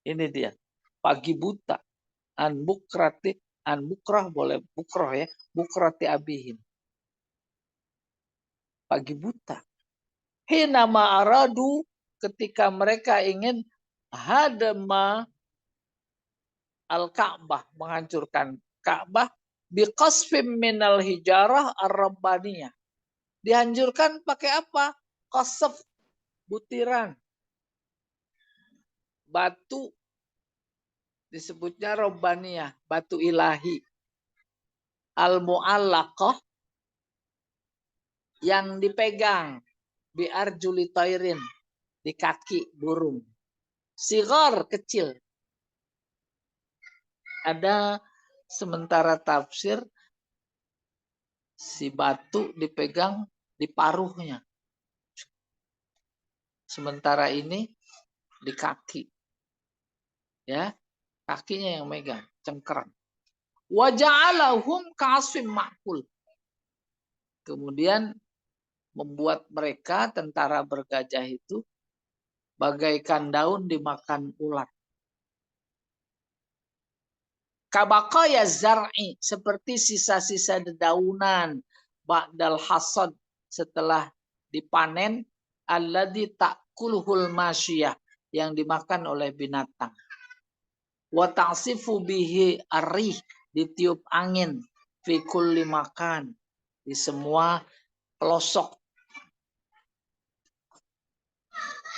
Ini dia. Pagi buta. An bukrah boleh bukroh ya. Bukrati abihim. Pagi buta. Hina ma'aradu, ketika mereka ingin hadama al-Ka'bah, menghancurkan Ka'bah, biqasfim minal hijarah ar-rabbaniyah. Dihancurkan pakai apa? Qasf, butiran. Batu disebutnya rabbaniyah, batu ilahi. Al-mu'allaqah, yang dipegang biar julitairin, di kaki burung. Sigar, kecil. Ada sementara tafsir si batu dipegang di paruhnya. Sementara ini di kaki. Ya, kakinya yang megang, cengkeram. Wa ja'alahum ka'asfim ma'kul. Kemudian membuat mereka tentara bergajah itu bagaikan daun dimakan ulat. Kabaqaya zar'i, seperti sisa-sisa dedaunan ba'dal hasad, setelah dipanen, alladzi ta'kuluhul masyiyah, yang dimakan oleh binatang. Wa ta'sifu bihi arih, ditiup angin, fi kulli makan, di semua pelosok.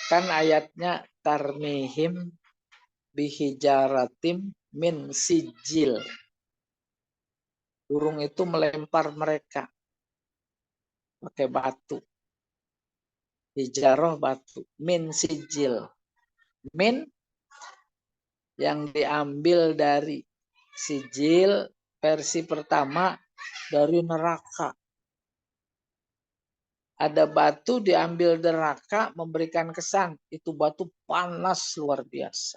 Kan ayatnya tarmihim bihijaratim min sijil. Burung itu melempar mereka pakai batu. Hijarah batu. Min sijil. Min yang diambil dari sijil versi pertama dari neraka. Ada batu diambil neraka memberikan kesan. Itu batu panas luar biasa.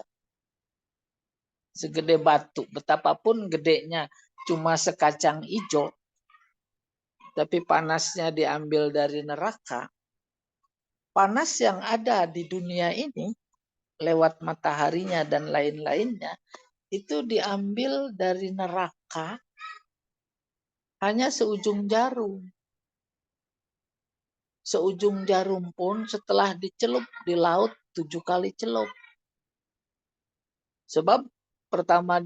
Segede batu. Betapapun gedenya cuma sekacang hijau. Tapi panasnya diambil dari neraka. Panas yang ada di dunia ini lewat mataharinya dan lain-lainnya itu diambil dari neraka hanya seujung jarum. Seujung jarum pun setelah dicelup di laut 7 kali celup. Sebab pertama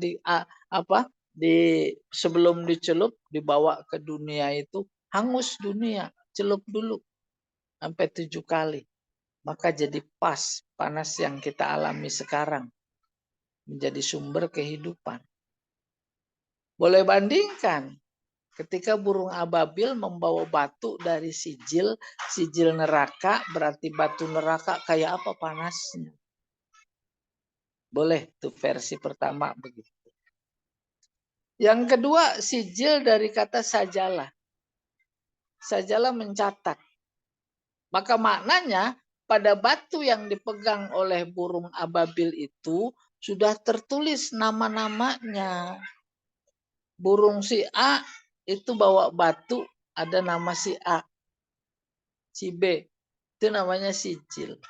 sebelum dicelup dibawa ke dunia itu hangus dunia, celup dulu sampai 7 kali. Maka jadi pas panas yang kita alami sekarang menjadi sumber kehidupan. Boleh bandingkan ketika burung ababil membawa batu dari sijil neraka, berarti batu neraka kayak apa panasnya. Boleh tuh versi pertama begitu. Yang kedua, sijil dari kata sajalah. Sajalah mencatat. Maka maknanya pada batu yang dipegang oleh burung ababil itu sudah tertulis nama-namanya. Burung si A itu bawa batu, ada nama si A. Si B, itu namanya sijil.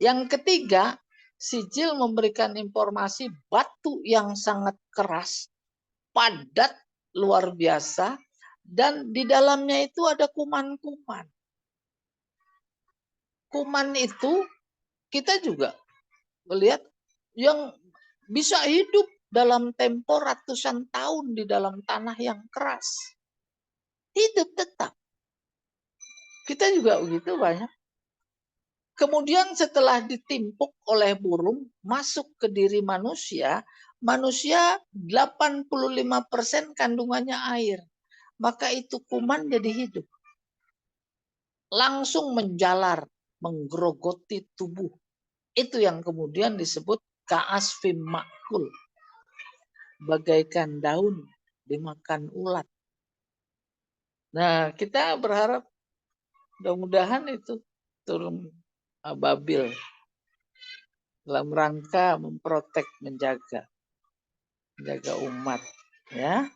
Yang ketiga, sijil memberikan informasi batu yang sangat keras, padat, luar biasa, dan di dalamnya itu ada kuman-kuman. Kuman itu kita juga melihat yang bisa hidup dalam tempo ratusan tahun di dalam tanah yang keras. Hidup tetap. Kita juga begitu banyak. Kemudian setelah ditimpuk oleh burung, masuk ke diri manusia 85% kandungannya air. Maka itu kuman jadi hidup. Langsung menjalar, menggerogoti tubuh. Itu yang kemudian disebut ka'asfim ma'kul. Bagaikan daun dimakan ulat. Nah, kita berharap mudah-mudahan itu turun ababil dalam rangka memprotek, menjaga umat, ya.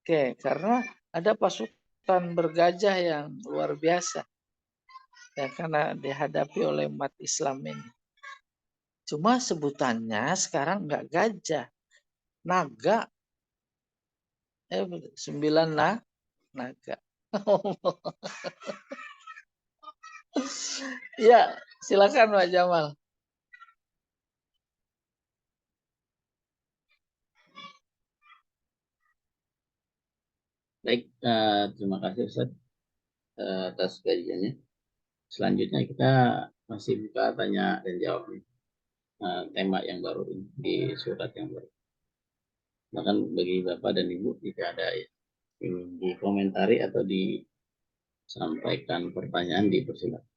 Oke, karena ada pasukan bergajah yang luar biasa, ya, karena dihadapi oleh umat Islam ini. Cuma sebutannya sekarang nggak gajah, naga. 9 naga. Ya, silakan Pak Jamal. Baik, terima kasih Ustaz atas kajiannya. Selanjutnya kita masih buka tanya dan jawab nih. Tema yang baru ini di surat yang baru. Bahkan bagi Bapak dan Ibu jika ada yang ingin dikomentari atau disampaikan pertanyaan dipersilakan.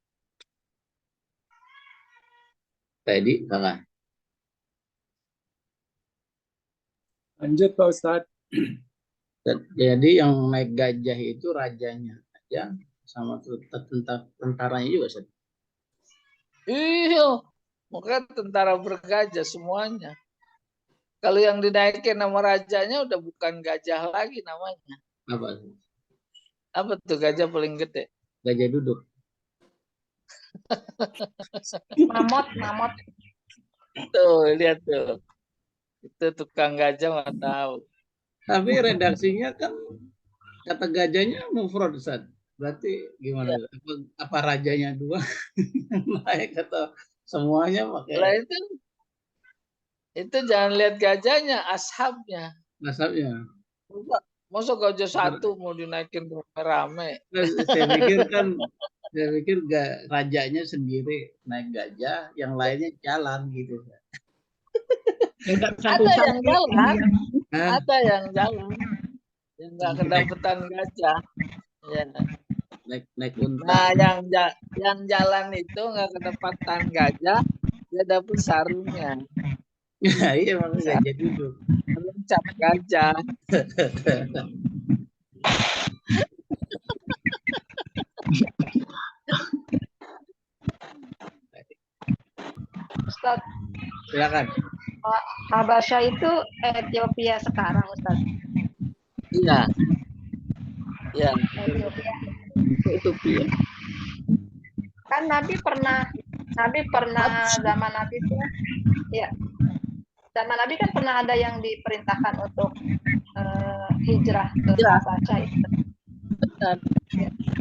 Tadi, kakak. Lanjut Pak Ustadz. Jadi yang naik gajah itu rajanya aja sama tentaranya juga, Ustaz. Iya, makanya tentara bergajah semuanya. Kalau yang dinaikin nama rajanya udah bukan gajah lagi namanya. Apa? Apa tuh gajah paling gede? Gajah duduk. Mamot. Tuh, lihat tuh. Itu tukang gajah nggak tahu. Tapi redaksinya kan kata gajahnya mufrad, Ustaz. Berarti gimana? Ya. Apa rajanya dua naik atau semuanya pakai? Lah itu jangan lihat gajahnya, ashabnya. Ashabnya. Masa gajah satu mau dinaikin rame-rame? Saya pikir rajanya sendiri naik gajah, yang lainnya jalan gitu. Ada yang jalan, ada yang jalan, yang nggak kedapetan gajah. Ya. Naik unta. Nah, yang jalan itu nggak kedapatan gajah, dia dapet sarungnya. Ya, iya makanya gajah duduk. Mencap gajah. Ustaz. Silakan. Habasya itu Ethiopia sekarang, Ustaz. Iya. Iya. Ethiopia. Kan Nabi pernah zaman Nabi itu, ya. Zaman Nabi kan pernah ada yang diperintahkan untuk hijrah ke Habasya itu. Benar.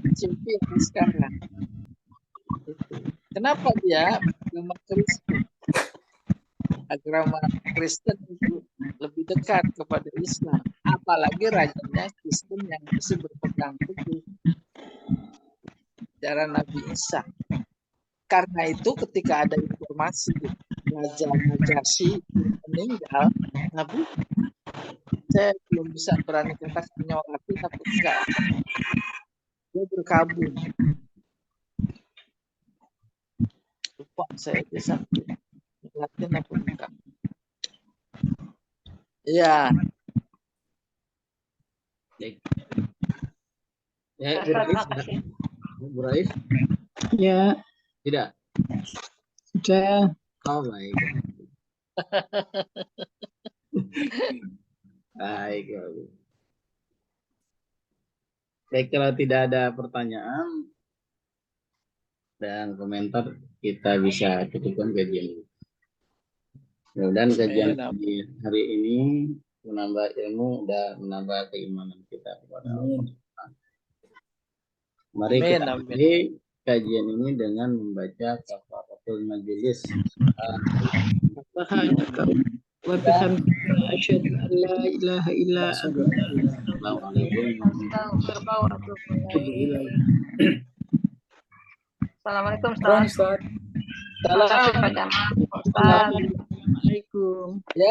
Ethiopia sekarang. Kenapa dia agama Kristen? Agama Kristen itu lebih dekat kepada Islam, apalagi rajanya Kristen yang masih berpegang teguh cara Nabi Isa. Karena itu ketika ada informasi Raja Najasyi meninggal, Nabi, saya belum bisa berani katakan nyolati, tapi enggak, dia berkabung. Lupa saya bisa nyolatin apa enggak. Iya. Ya, Bu Rais? Ya. Tidak. Sudah. Oh, baik. Baik. Baik, kalau tidak ada pertanyaan dan komentar, kita bisa cukupkan kajian ini. Mudah-mudahan kajian hari ini menambah ilmu dan menambah keimanan kita kepada Allah. Mari kita akhiri kajian ini dengan membaca kafaratul majelis. Asyhadu an la ilaha illa anta Assalamualaikum Ustaz. Assalamualaikum. Assalamualaikum.